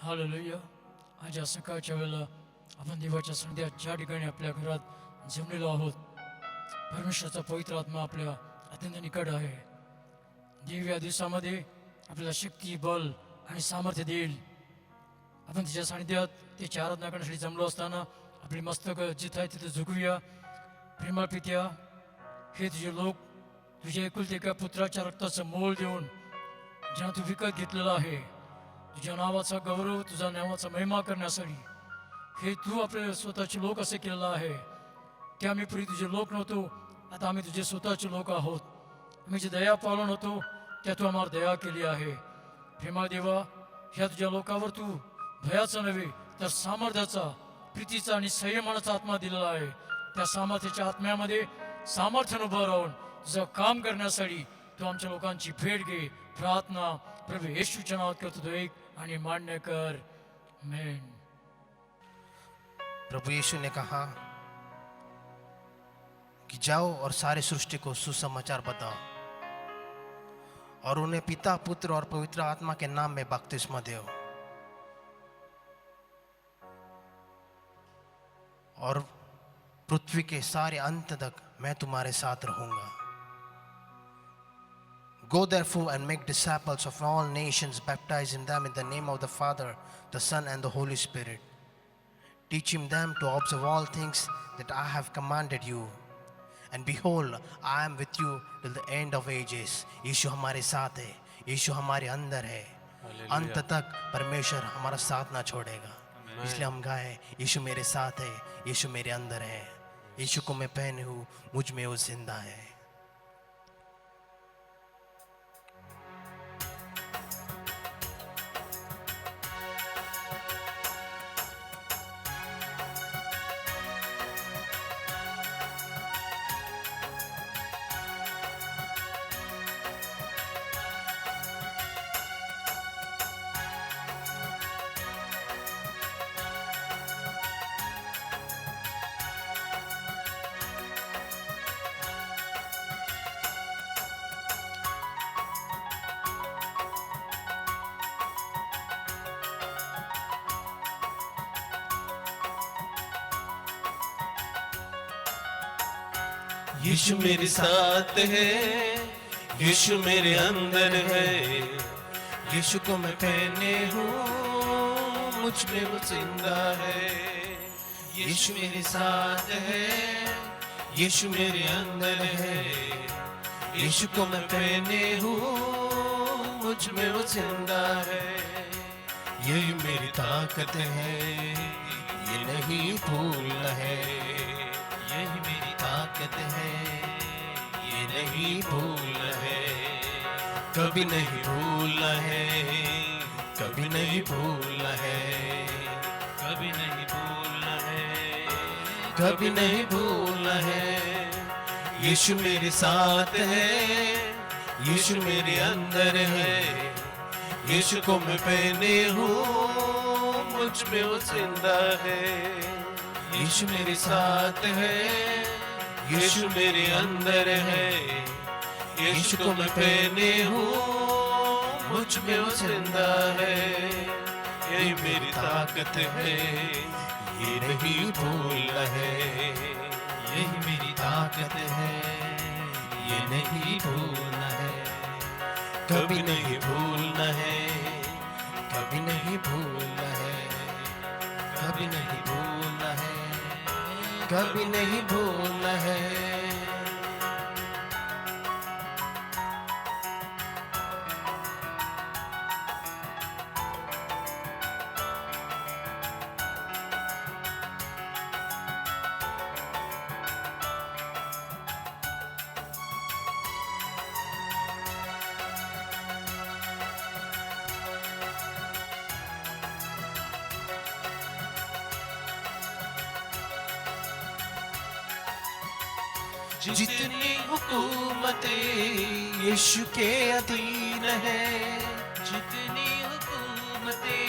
Hallelujah. आज या सकाळच्या वेळेला आपण देवाच्या संध्यात ज्या ठिकाणी आपल्या घरात जमलेलो आहोत, परमेश्वराचा पवित्र आत्मा आपल्या अत्यंत निकट आहे. देव या दिवसामध्ये आपल्याला शक्ती, बल आणि सामर्थ्य देईल. आपण तिच्या सानिध्यात त्याची आराधना करण्यासाठी जमलो असताना आपली मस्तक जिथं आहे तिथं झुकूया. प्रेमळ पित्या, हे तुझे लोक तुझ्या एकुलते एका पुत्राच्या रक्ताचं मोल देऊन ज्यांना तू विकत घेतलेला आहे, तुझ्या नावाचा गौरव, तुझ्या नावाचा महिमा करण्यासाठी हे तू आपले स्वतःचे लोक असे केलेलं आहे. ते आम्ही पूर्वी तुझे लोक नव्हतो, आता आम्ही तुझे स्वतःचे लोक आहोत. आम्ही जे दया पालन होतो त्या तू आम्हाला दया केली आहे. प्रेमळ देवा, ह्या तुझ्या लोकावर तू भयाचा नव्हे तर सामर्थ्याचा, प्रीतीचा आणि संयमानाचा आत्मा दिलेला आहे. त्या सामर्थ्याच्या आत्म्यामध्ये सामर्थ्यानं उभं राहून तुझं काम करण्यासाठी तू आमच्या लोकांची भेट घे. प्रार्थना प्रभू येशूच्या नावात करतो एक आणि मान्य कर. आमेन. प्रभु यीशु ने कहा कि जाओ और सारे सृष्टि को सुसमाचार बताओ और उन्हें पिता, पुत्र और पवित्र आत्मा के नाम में बपतिस्मा दो और पृथ्वी के सारे अंत तक मैं तुम्हारे साथ रहूंगा. Go therefore and make disciples of all nations, baptizing them in the name of the Father, the Son and the Holy Spirit, teaching them to observe all things that I have commanded you. And behold, I am with you till the end of ages. यीशु हमारे साथ है, यीशु हमारे अंदर है. अंत तक परमेश्वर हमारा साथ ना छोड़ेगा. इसलिए हम गाए, यीशु मेरे साथ है, यीशु मेरे अंदर है, यीशु को मैं पहने हूँ, मुझ में वो जिंदा है. यीशु मेरे साथ है, यीशु मेरे अंदर है, यीशु को मैं पहने हूँ, मुझ में वो जिंदा है. यीशु मेरे साथ है, यीशु मेरे अंदर है, यीशु को मैं पहने हूँ, मुझ में वो जिंदा है. यही मेरी ताकत है, ये नहीं भूलना है. यही मेरी ताकत है, ये नहीं भूलना है. कभी नहीं भूलना है, कभी नहीं भूलना है, कभी नहीं भूलना है, कभी नहीं भूलना है. यीशु मेरे साथ है, यीशु मेरे अंदर है, यीशु को मैं पहने हूँ, मुझ में वो जिंदा है. यीशु मेरे साथ है, यीशु मेरे अंदर है, यीशु को मैं पहने हूँ, मुझ में वो जिंदा है. यही मेरी ताकत है, ये नहीं भूलना है. यही मेरी ताकत है, ये नहीं भूलना है. कभी नहीं भूलना है, कभी नहीं भूलना है, कभी नहीं भूलना है, कभी नहीं भूलना है. जितनी हुकूमतें यीशु के अधीन है, जितनी हुकूमतें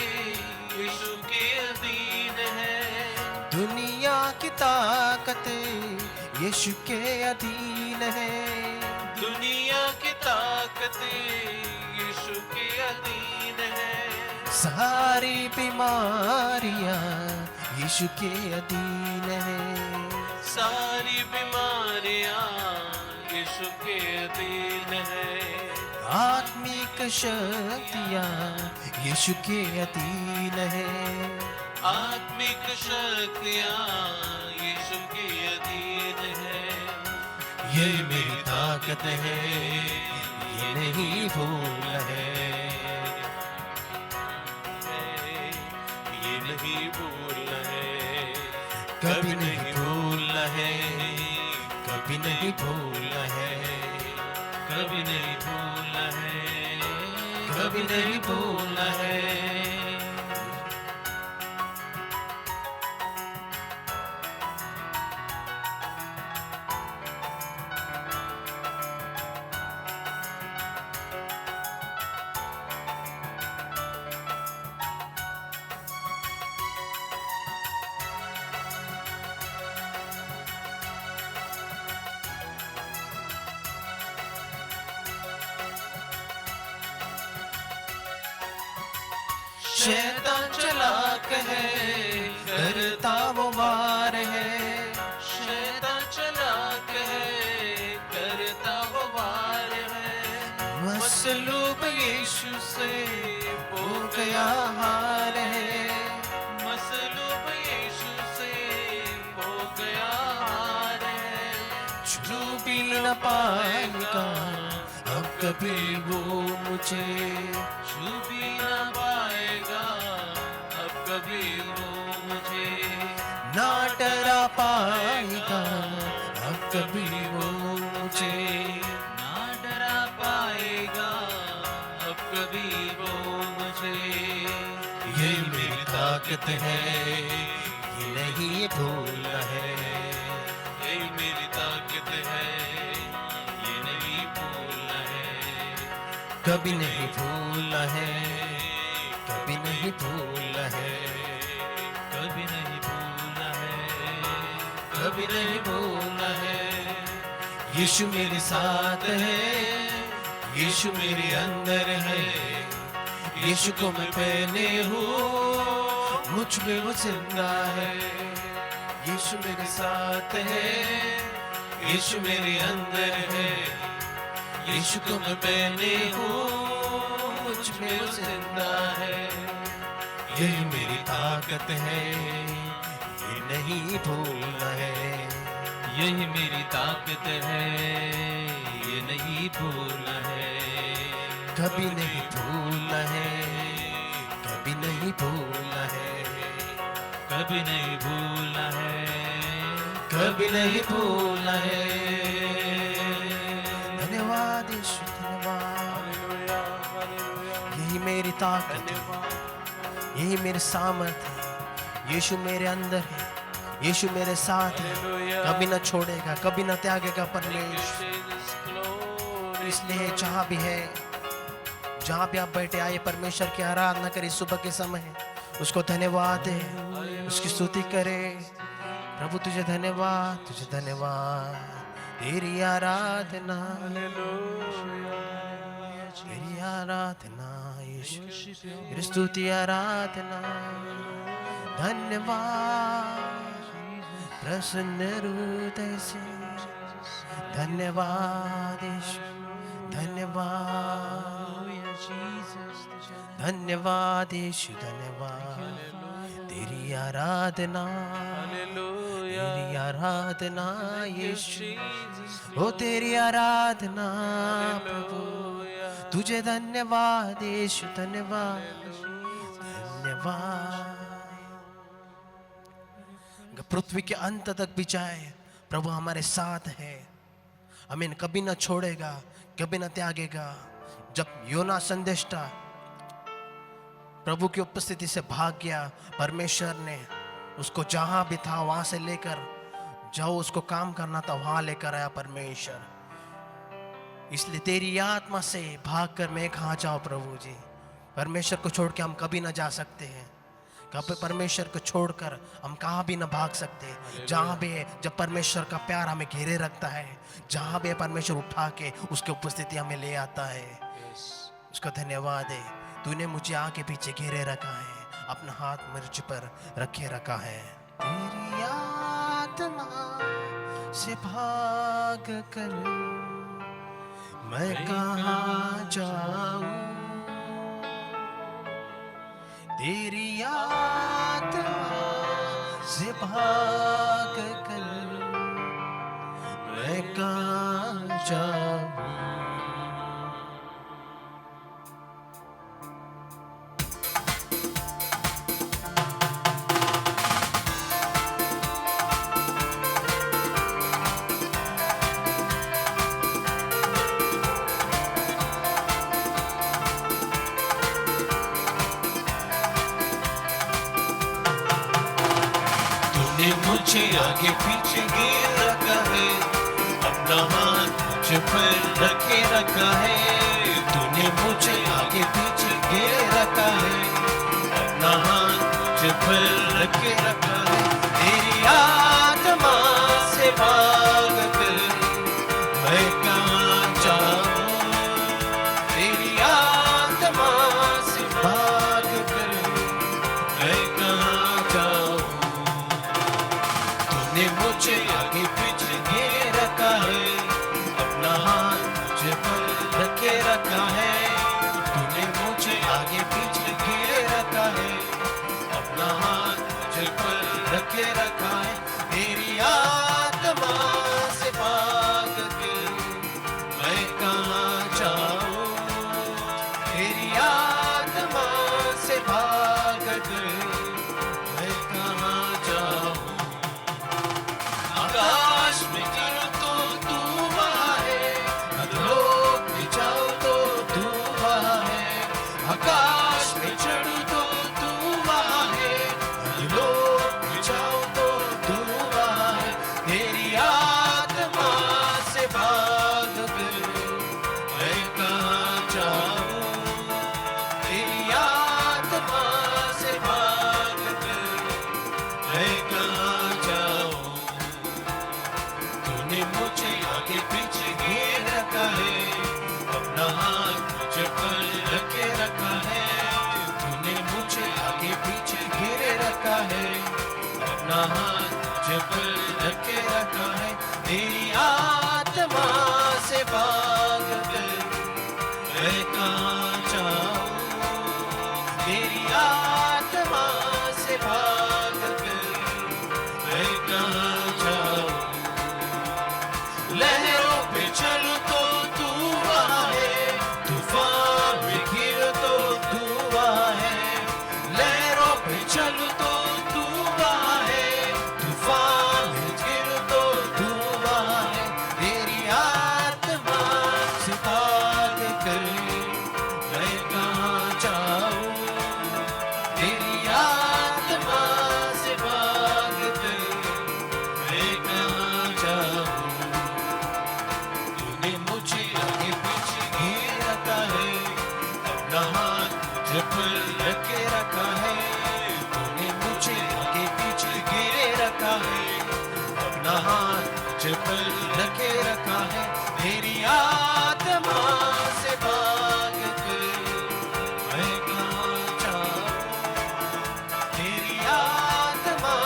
यीशु के अधीन है. दुनिया की ताकतें यीशु के अधीन है, दुनिया की ताकतें यीशु के अधीन है. सारी सारी बीमारियां यीशु के अधीन है, सारी बीमारियां यीशु के अधीन है, आत्मिक शक्तियां यीशु के अधीन है, आत्मिक शक्तियां यीशु के अधीन है। ये मेरी ताकत है, ये नहीं भूल है, ये नहीं भूल है, कभी नहीं भूल है, कभी नहीं भूल है, कभी नहीं भूल है, कभी नहीं भूल है। शैतान चालाक है, करता वो वार है, शैतान चालाक है, करता वो वार है। मसलूब यीशु से हो गया हार है, मसलूब यीशु से हो गया हार है। छू भी न पाएगा अब कभी वो मुझे, छू भी ना पाएगा अब कभी वो मुझे, ना डरा पाएगा अब कभी वो मुझे, ना डरा पाएगा अब कभी वो मुझे। ये मेरी ताकत है, ये नहीं भूल है, ये मेरी ताकत है, ये नहीं भूल है, कभी नहीं भूल है, कभी नहीं भूल है, कभी नहीं भूल है, कभी नहीं भूल है। यीशु मेरे साथ है, यीशु मेरे अंदर है, यीशु को मैं पहने हूँ, मुझ में वो जिंदा है। यीशु मेरे साथ है, यीशु मेरे अंदर है, यीशु को मैं पहने हूँ, मुझ में वो जिंदा है। यही मेरी ताकत है, ये नहीं भूलना है, यही मेरी ताकत है, ये नहीं भूलना है, कभी नहीं भूलना है, कभी नहीं भूलना है, कभी नहीं भूलना है, कभी नहीं भूलना है। धन्यवाद यीशु, धन्यवाद। यही मेरी ताकत है, यही मेरी सामर्थ है। यीशु मेरे अंदर है, यीशु मेरे साथ है, कभी न छोड़ेगा, कभी न त्यागेगा परमेश्वर। इसलिए जहाँ भी है, जहाँ भी आप बैठे आए परमेश्वर की आराधना करें। सुबह के समय है, उसको धन्यवाद है, उसकी स्तुति करे। प्रभु तुझे धन्यवाद, तुझे धन्यवाद, तेरी आराधना, तेरी आराधना यीशु, तेरी स्तुति आराधना। धन्यवाद प्रसन्न हृदय से, धन्यवाद यीशु, धन्यवाद, धन्यवाद यीशु, धन्यवाद। तेरी आराधना, तेरी आराधना यीशु, ओ तेरी आराधना प्रभु। तुझे धन्यवाद यीशु, धन्यवाद, धन्यवाद। पृथ्वी के अंत तक भी जाए, प्रभु हमारे साथ है, हमें कभी न छोड़ेगा, कभी न त्यागेगा। जब योना संदेष्टा प्रभु की उपस्थिति से भाग गया, परमेश्वर ने उसको जहां भी था वहां से लेकर, जो उसको काम करना था वहां लेकर आया परमेश्वर। इसलिए तेरी आत्मा से भागकर मैं कहाँ जाऊं प्रभु जी। परमेश्वर को छोड़ के हम कभी ना जा सकते हैं, कभी परमेश्वर को छोड़कर हम कहाँ भी ना भाग सकते। जहाँ भी है, जब परमेश्वर का प्यार हमें घेरे रखता है, जहाँ भी है परमेश्वर उठा के उसकी उपस्थिति हमें ले आता है। उसका धन्यवाद है, तूने मुझे आगे पीछे घेरे रखा है, अपना हाथ मुझ पर रखे रखा है। तेरी आत्मा से भाग कर मैं कहाँ जाऊं, तेरी आत्मा से भाग कर मैं कहाँ जाऊं। तूने मुझे आगे पीछे घेर रखा है, अपना हाथ मुझ पर रखे रखा है। तूने मुझे आगे पीछे घेर रखा है, अपना हाथ मुझ पर रखे रखा है। तेरी आत्मा से भाग कर मैं कहाँ जाऊं, तेरी आत्मा से भाग कर मैं कहाँ जाऊं। तूने मुझे आगे पीछे घेर रखा है, अपना हाथ मुझ पर रखे रखा है। तूने मुझे आगे पीछे घेर रखा है, अपना हाथ मुझ पर रखे रखा है। तेरी आत्मा से भाग कर मैं कहाँ जाऊं, तेरी आत्मा से भाग कर मैं कहाँ जाऊं। आकाश में गिरूं तो तू वहाँ है, अधोलोक में जाऊं तो तू वहाँ है। आकाश में चढ़ूं तो तू वहाँ है, अधोलोक में जाऊं तो तू वहाँ है। तेरी आत्मा से भाग कर मैं कहाँ जाऊं, तेरी आत्मा से भाग कर मैं कहाँ जाऊं। तूने मुझे आगे पीछे घेर रखा है, अपना हाथ मुझ पर रखे रखा है। तूने मुझे आगे पीछे घेरे रखा है, अपना हाथ मुझ पर रखे रखा है। तेरी आत्मा से भाग कर मैं कहाँ जाऊं, तेरी आत्मा से भाग कर मैं कहाँ जाऊं। लहरों पे चलूं तो तू वहाँ है, तूफान में गिरूं तो तू वहाँ है। लहरों पे चलूं तो तू वहाँ है, तूफान में गिरूं तो तू वहाँ है। तेरी आत्मा से भाग कर मैं कहाँ जाऊं, तेरी आत्मा से भाग कर मैं कहाँ जाऊं। तूने मुझे आगे पीछे घेर रखा है, अपना हाथ मुझ पर रखे रखा है। तूने मुझे आगे पीछे घेरे रखा है, अपना हाथ मुझ पर रखे रखा है। तेरी आत्मा से भाग कर मैं कहाँ जाऊं, तेरी आत्मा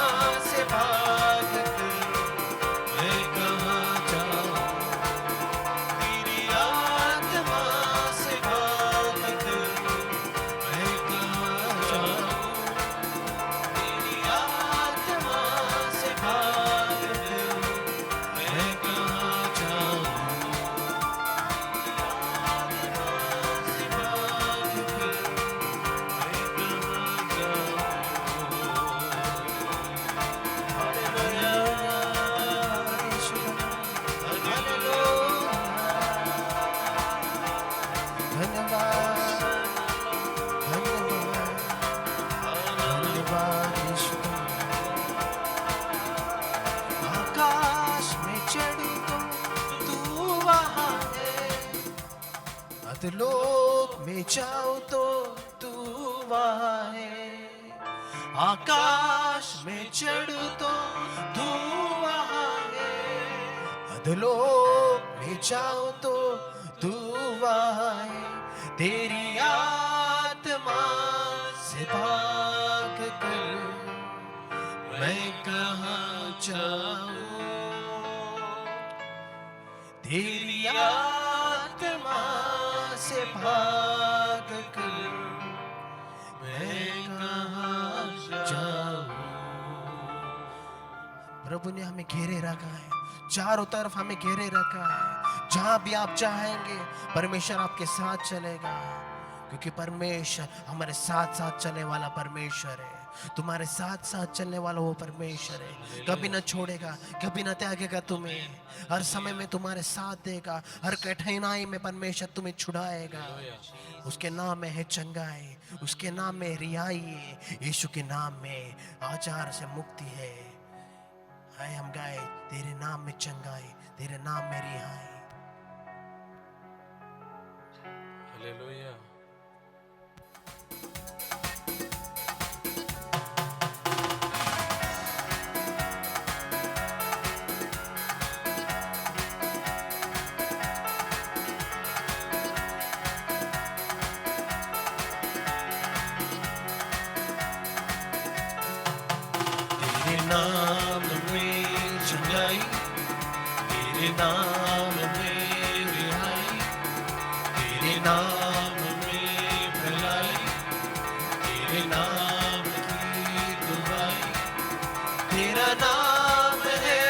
से भाग कर मैं कहाँ जाऊं। तेरी आत्मा से भाग कर मैं कहाँ जाऊं, तेरी आत्मा से भाग कर मैं कहाँ जाऊं। से भाग कर मैं कहाँ जाऊं। आकाश में चढ़ूं तो तू वहाँ है, अधलोक में जाऊं तो तू वहाँ है। आकाश में चढ़ूं तो तू वहाँ है, अधलोक में जाऊं तो तू वहाँ है। तेरी आत्मा से भाग मैं कहाँ जाऊं, तेरी आत्मा से भाग कर मैं कहाँ जाऊं। प्रभु ने हमें घेरे रखा है, चारों तरफ हमें घेरे रखा है। जहां भी आप चाहेंगे परमेश्वर आपके साथ चलेगा, क्योंकि परमेश्वर हमारे साथ साथ चलने वाला परमेश्वर है। तुम्हारे साथ साथ चलने वाला वो परमेश्वर है, कभी ना छोड़ेगा, कभी ना त्यागेगा तुम्हें। हर समय में तुम्हारे साथ देगा, हर कठिनाई में परमेश्वर तुम्हें छुड़ाएगा। उसके नाम में है चंगाई, उसके नाम में रिहाई है, यीशु के नाम में आचार से मुक्ति है। आए हम गाए, तेरे नाम में चंगाई, तेरे नाम में रिहाई। हालेलुया। तेरे नाम में चंगाई, तेरे नाम में रिहाई, तेरे नाम में भलाई, तेरे नाम की दुहाई। तेरा नाम है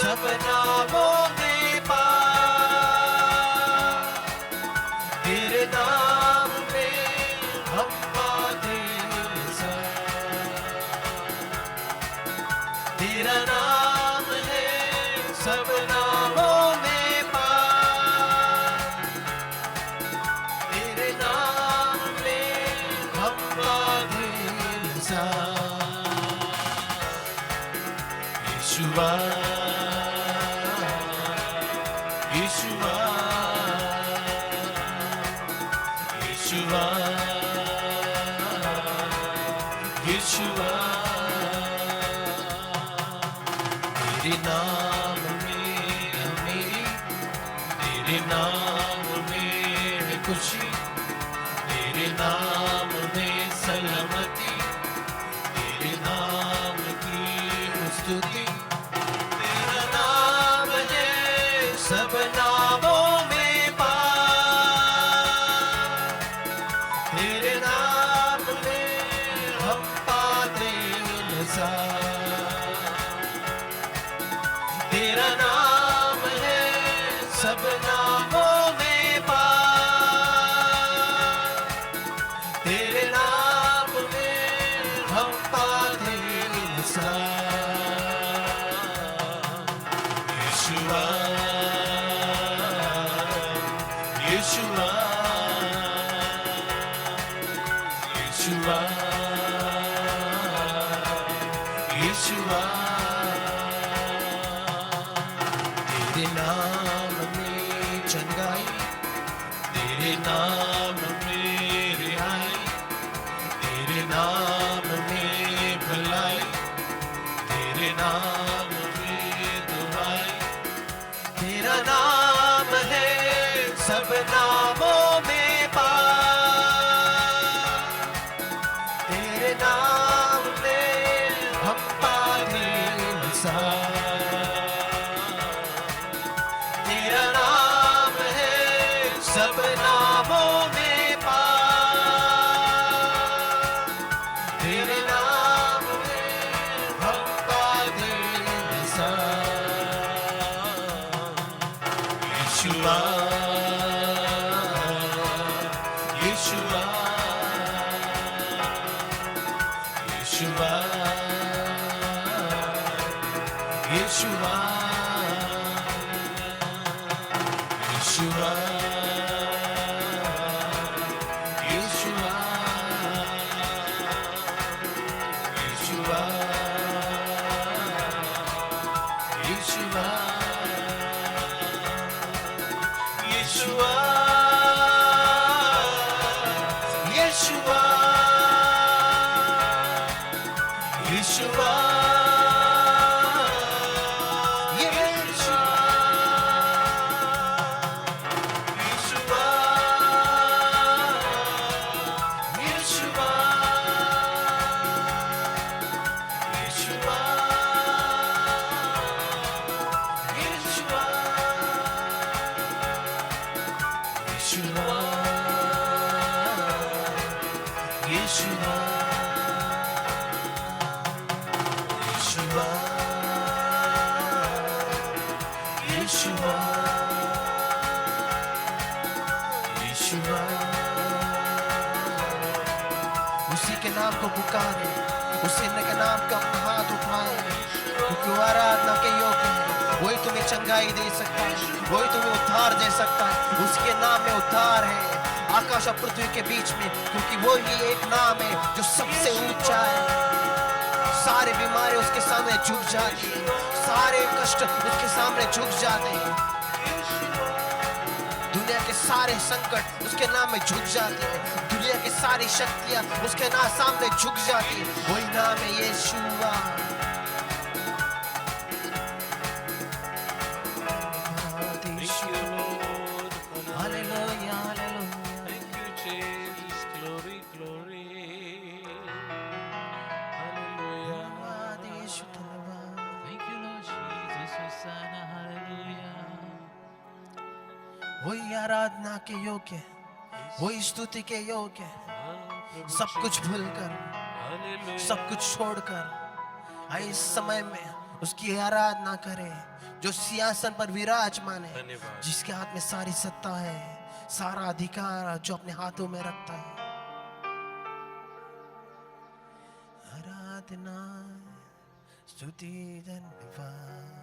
सब नामों में पार, तेरे नाम में हम पाते तेरा नाम है सब नामों में पार, तेरे नाम में हम बांधे यीशुआ, यीशुआ, यीशुआ, यीशुआ। तेरे नाम में अमीरी, तेरे नाम में है खुशी, तेरे नाम में सलामती, तेरे नाम की स्तुति। तेरा नाम है सब नामों में पार, तेरे नाम में हम पाते निजात। तेरा नाम है सब नामों में पार, तेरे नाम में हम पाते यीशुआ, यीशुआ, यीशुआ, यीशुआ। तेरे नाम में चंगाई, तेरे नाम में रिहाई, तेरे नाम में भलाई, तेरे नाम में दुहाई। तेरा नाम है सब नामों में पार, तेरे नाम में हम पाते तेरा नाम है सब नामों में पार, तेरे नाम में हम पाते यीशुआ, यीशुआ, यीशुआ, यीशुआ, यीशुआ, यीशुआ, यीशुआ, यीशुआ, यीशुआ, यीशुआ, यीशुआ, Yeshua, यीशुआ यीशुआ यीशुआ यीशुआ उसी के नाम को पुकारे, उसी के नाम का हाथ उठाए, क्योंकि वो आराधना के योग्य है। वही तुम्हें चंगाई दे सकता है, वही तुम्हें उद्धार दे सकता है। उसके नाम में उद्धार है आकाश और पृथ्वी के बीच में, क्योंकि वो ही एक नाम है जो सबसे ऊंचा है। सारे बीमारी उसके सामने झुक जाती है, सारे कष्ट उसके सामने झुक जाते हैं, दुनिया के सारे संकट उसके नाम में झुक जाते हैं, दुनिया की सारी शक्तियां उसके नाम सामने झुक जाती है। वही नाम है यीशुआ। Thank you, Lord. Hallelujah hallelujah. Thank you, Jesus. Glory, glory. Hallelujah. यीशु धन्यवाद। Thank you, Lord Jesus. Hosanna. Hallelujah. वही आराधना के योग्य है, वही स्तुति के योग्य है। सब कुछ भूलकर, Hallelujah. सब कुछ छोड़कर आइए इस समय में उसकी आराधना करें, जो सिंहासन पर विराजमान है, धन्यवाद। जिसके हाथ में सारी सत्ता है, सारा अधिकार जो अपने हाथों में रखता है। आराधना स्तुति धन्यवाद।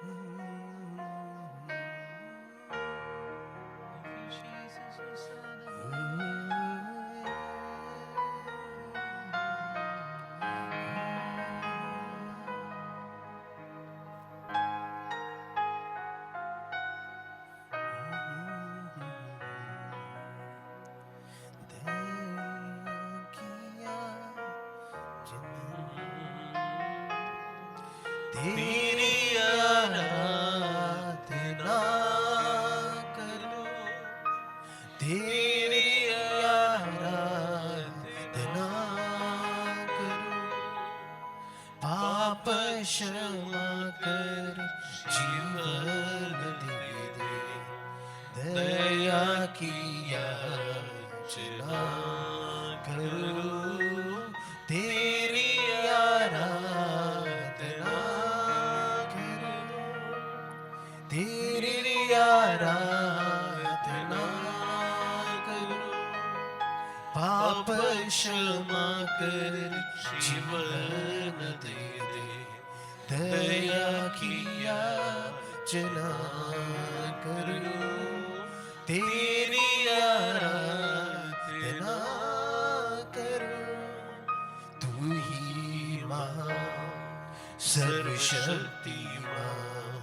Thank you, Jesus. Hosanna. तेरी आराधना करो, तेरी आराधना करो, पाप क्षमा कर जीवन दे दे, दया की याचना करो, तेरी आराधना करो, तेरी आराधना करो, पाप क्षमा कर जीवन दे दे, दया की याचना करो, तेरी आराधना करो। तू ही महान सर्वशक्तिमान,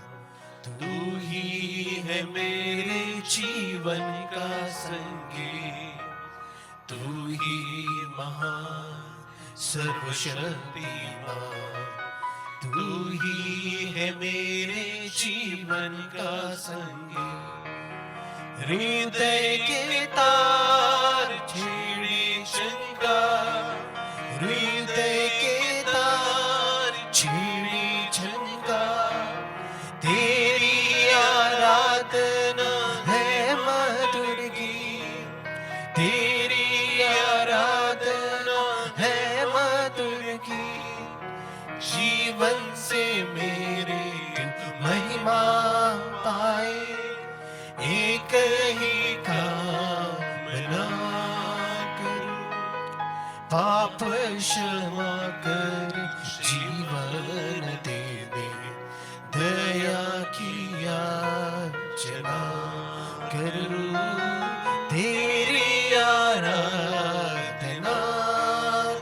तू ही है मेरे जीवन का संगी, तू ही महान सर्वशक्तिमान, तू ही है मेरे जीवन का संगी। हृदय के तार छेड़े चंगा, हृदय के तार छेड़े चंगा, तेरी आराधना है मधुर गीत, तेरी आराधना है मधुर गीत, जीवन से मेरे महिमा पाए, एक ही कामना करूं, पाप क्षमा कर जीवन दे दे, दया की याचना करूं, तेरी आराधना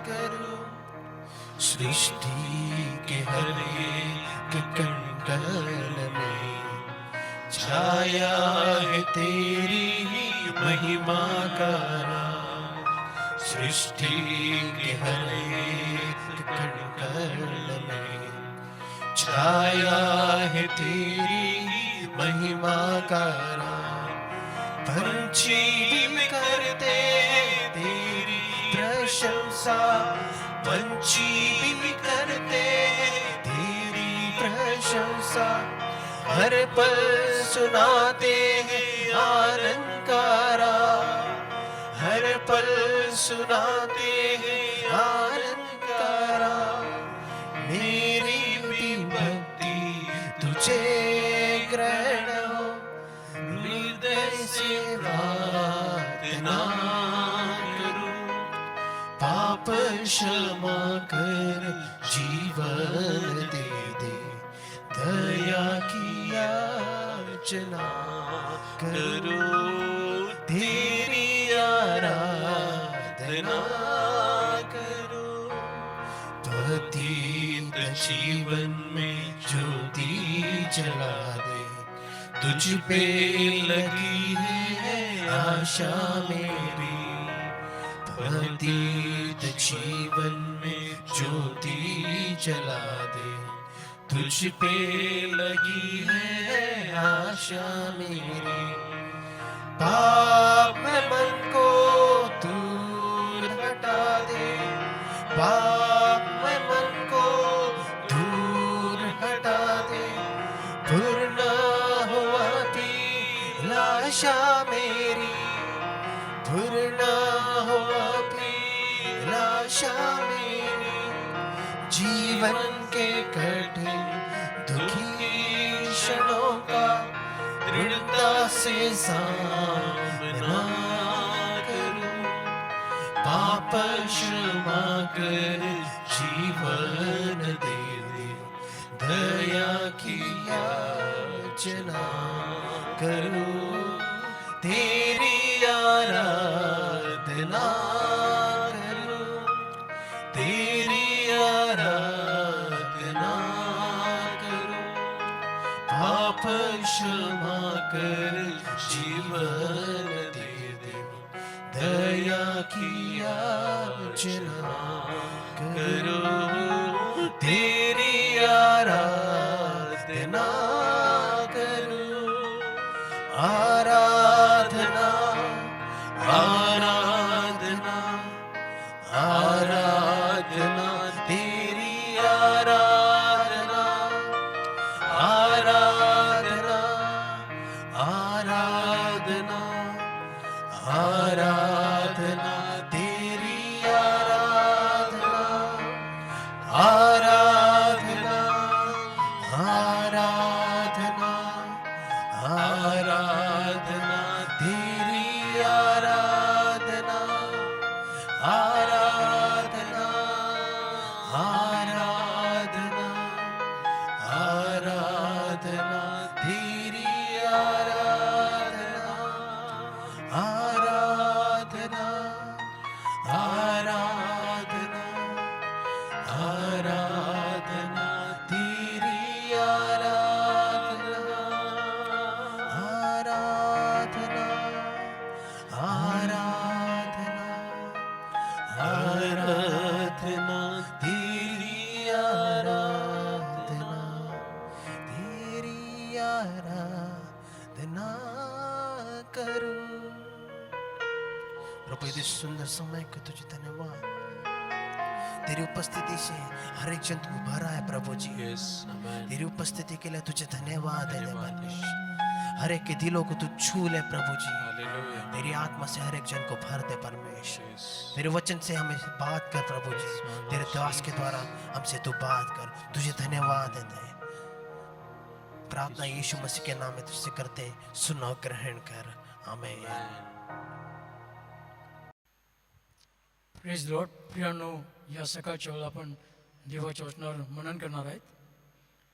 करूं। सृष्टि के हर एक कण में छाया है तेरी ही महिमा का राज, सृष्टि के हर एक कण में छाया है तेरी ही महिमा का राज। पंछी भी करते हैं तेरी प्रशंसा, पंछी भी करते हैं तेरी प्रशंसा, हर पल सुनाते हैं आनंद सुनाते हैं आनंद का राग। मेरी भी भक्ति तुझे ग्रहण हो, हृदय से प्रार्थना करूं। पाप क्षमा कर जीवन दे दे, दया की याचना करूं। तेरी आराधना करूं। पतित जीवन में ज्योति जला दे, तुझ पे लगी है आशा मेरी। पतित जीवन में ज्योति जला दे, तुझ पे लगी है आशा मेरी। पाप में मन को दूर हटा दे, पाप में मन को दूर हटा दे। पूर्ण हुआ अभिलाषा मेरी, पूर्ण हुआ अभिलाषा मेरी। जीवन के कठिन दुखी क्षणों का दृढ़ता से सामना करूं। पाप क्षमा कर जीवन दे दे, दया की याचना करूं। तेरी आराधना करूं, तेरी आराधना करूं। पाप क्षमा कर जीवन दे दे, दया की याचना करो। तेरी आराधना करूं। आराधना आराधना आराधना, तेरी आराधना आराधना आराधना आराधना, तेरी आराधना आराधना आराधना आराधना, तेरी आराधना आराधना आराधना आराधना, तेरी आराधना आराधना आराधना आराधना, तेरी आराधना आराधना आराधना आराधना, तेरी आराधना तेरी आराधना करूं। प्रभु इस सुंदर समय को तुझे धन्यवाद। तेरी उपस्थिति से हर एक जंतु को भरा है प्रभु जी। तेरी उपस्थिति के लिए तुझे धन्यवाद है परमेश्वर। हर एक के दिलों को तू छू ले प्रभु जी। तेरी आत्मा से हर एक जन को भर दे परमेश्वर। तेरे वचन से हमें बात कर प्रभु जी। तेरे दास के द्वारा हमसे तू बात कर। तुझे धन्यवाद है। प्रार्थना यीशु मसीह के नाम में तुझसे करते, सुनो ग्रहण कर। आमीन। Praise Lord. प्रियांनो, या सकाळच्या वेळेला आपण देवाच्या वचनावर मनन करणार आहेत।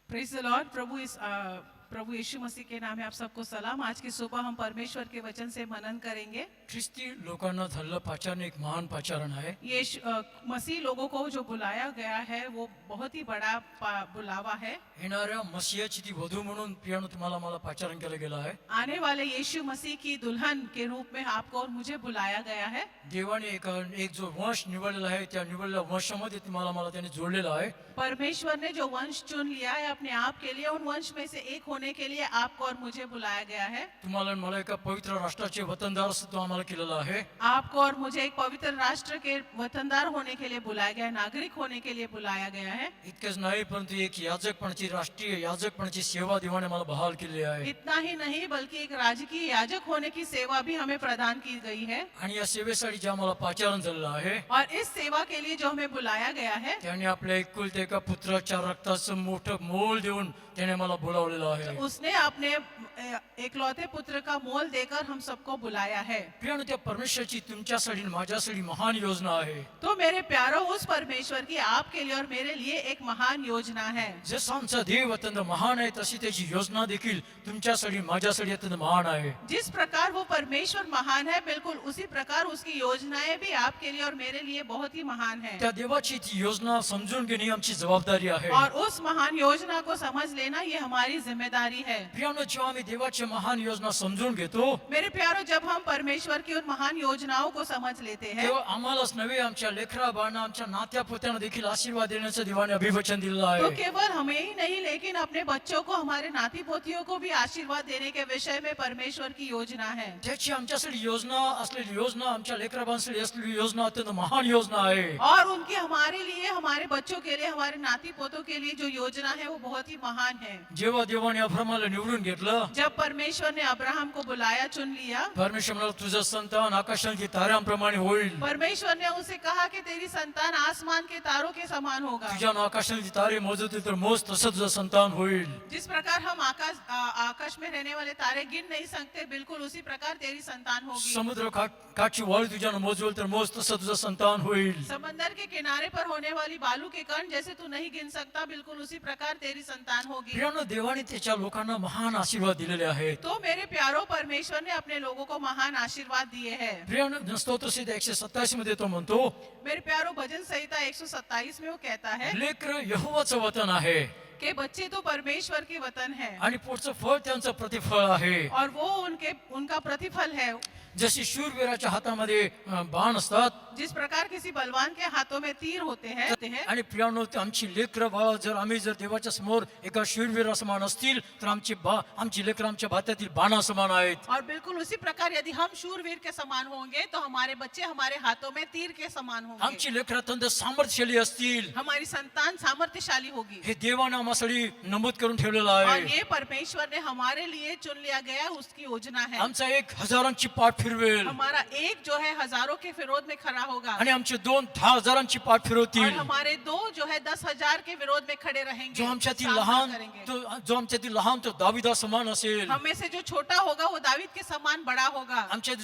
Praise the lord. प्रभु यीशु मसीह के नाम में आप सबको सलाम। आज की सुबह हम परमेश्वर के वचन से मनन करेंगे। ख्रिस्ती लोकांना झालेलं पाचारण एक महान पाचारण आहे। ये मसीह लोगों को जो बुलाया गया है वो बहुत ही बड़ा बुलावा है। येणाऱ्या मसीहाची ती वधू म्हणून प्रियांनो तुम्हाला मला पाचारण केलं गेलं आहे। आने वाले यीशु मसीह की दुल्हन के रूप में आपको और मुझे बुलाया गया है। देवाने एक जो वंश निवडलेला आहे, त्या निवडलेल्या वंशामध्ये तुम्हाला मला त्याने जोडलेलं आहे। परमेश्वर ने जो वंश चुन लिया है अपने आप के लिए, उन वंश में से एक होने होने के लिए आपको और मुझे बुलाया गया है। तुम्हाला आणि मला एका पवित्र राष्ट्राचे वतनदार असं तो आम्हाला केलेलं आहे. आपको और मुझे एक पवित्र राष्ट्र के वतनदार होने के लिए बुलाया गया है, नागरिक होने के लिए बुलाया गया है। इतकेच नाही परंतु एक याजकपणाची राष्ट्रीय याजकपणाची सेवा देवाने मला बहाल केली आहे. इतना ही नहीं बल्कि एक राजकीय याजक होने की सेवा भी हमें प्रदान की गई है। आणि या सेवेसाठी जे आम्हाला पाचारण झालेलं आहे और इस सेवा के लिए जो हमें बुलाया गया है, त्याने आपल्या एकुलत्या एका पुत्राच्या रक्ताचं मोठं मोल देऊन त्याने मला बोलावलेलं आहे. उसने अपने एकलौते पुत्र का मोल देकर हम सबको बुलाया है। प्रियानो, त्या परमेश्वराची तुमच्यासाठी आणि माझ्यासाठी महान योजना आहे. तो मेरे प्यारो, उस परमेश्वर की आपके लिए और मेरे लिए एक महान योजना है। जसं आमचा देव अत्यंत महान आहे तशी त्याची योजना देखील तुमच्यासाठी माझ्यासाठी अत्यंत महान आहे. जिस प्रकार वो परमेश्वर महान है, बिल्कुल उसी प्रकार उसकी योजनाएं भी आपके लिए और मेरे लिए बहुत ही महान है। त्या देवाची ती योजना समजून घेणे ही आमची जबाबदारी आहे. और उस महान योजना को समझ लेना ये हमारी जिम्मेदारी है। प्रियानो, जेव्हा आम्ही देवाची महान योजना समजून घेतो मेरे प्यारो, जब हम परमेश्वर की उन महान योजनाओं को समझ लेते हैं, तेव्हा आम्हालाच नव्हे आमच्या लेकरा बाळांना, आमच्या नात्या पोत्यांना देखील आशीर्वाद देण्याचं देवाने अभिवचन दिलेलं तो आहे. केवल हमें ही नहीं लेकिन अपने बच्चों को, हमारे नाती पोतियों को भी आशीर्वाद देने के विषय में परमेश्वर की योजना है। त्याची आमच्यासाठी योजना असलेली योजना, आमच्या लेकरा बाळांसाठी असलेली योजना अत्यंत महान योजना आहे. और उनकी हमारे लिए, हमारे बच्चों के लिए, हमारे नाती पोतों के लिए जो योजना है वो बहुत ही महान है। जेव्हा देवाने अब्राहमाला निवडून घेतलं, जब परमेश्वर ने अब्राहम को बुलाया, चुन लिया, परमेश्वर म्हणाला तुझं संतान आकाशांची ताऱ्यांप्रमाणे होईल. परमेश्वर ने उसे कहा कि तेरी संतान आसमान के तारों के समान होगा। तुझ्या आकाशांची तारे मोजते तर मोज तसं तुझं संतान होईल. जिस प्रकार हम आकाश में रहने वाले तारे गिन नहीं सकते, बिल्कुल उसी प्रकार तेरी संतान होगी। समुद्र काठची वाळू तुझ्या मोजवेल तर मोज तसं तुझं संतान होईल. समंदर के किनारे पर होने वाली बालू के कण जैसे तू नहीं गिन सकता, बिल्कुल उसी प्रकार तेरी संतान होगी। प्रियानो, देवाने त्याच्या लोकांना महान आशीर्वाद दिलेले आहेत. तो मेरे प्यारो, परमेश्वर ने अपने लोगों को महान आशीर्वाद दिए हैं। प्रियानो, स्तोत्रसंहिता 127 मध्ये तो म्हणतो, मेरे प्यारो, भजन संहिता 127 में वो कहता है लेकर यहोवाचं वतन आहे कि बच्चे तो परमेश्वर के वतन है आणि पुढचं फळ त्यांचं प्रतिफळ आहे. और वो उनका प्रतिफल है। जशी शूरवीराच्या हातामध्ये बाण असतात जिस प्रकार किसी बलवान के हाथों में तीर होते हैं आणि प्रियानो, आमची लेकरं बाळा जर आम्ही जर देवाच्या समोर एका शूरवीरा समान असतील तर आमची लेकरं आमच्या भात्यातील बाणा समान आहेत. और बिल्कुल उसी प्रकार यदि हम शूरवीर के समान होंगे तो हमारे बच्चे हमारे हाथों में तीर के समान होंगे। आमची लेकरं अत्यंत सामर्थ्यशाली असतील. हमारी संतान सामर्थ्यशाली होगी। हे देवाने आम्हासाठी नमूद करून ठेवलेलं और आहे. ये परमेश्वर ने हमारे लिए चुन लिया गया, उसकी योजना है। आमचा एक हजारांची पाठ फिरवेल हमारा एक जो है हजारों के विरोध में खड़ा होगा आणि आमचे 2,10,000ची पाठ और फिरवतील. हमारे दो जो है 10,000 के विरोध में खड़े रहेंगे, जो आमच्यातील सामना लहान करेंगे। जो आमच्यातील लहान तो दाविदा समान असेल. हम में से जो छोटा होगा वो दावीद के समान बड़ा होगा। आमच्या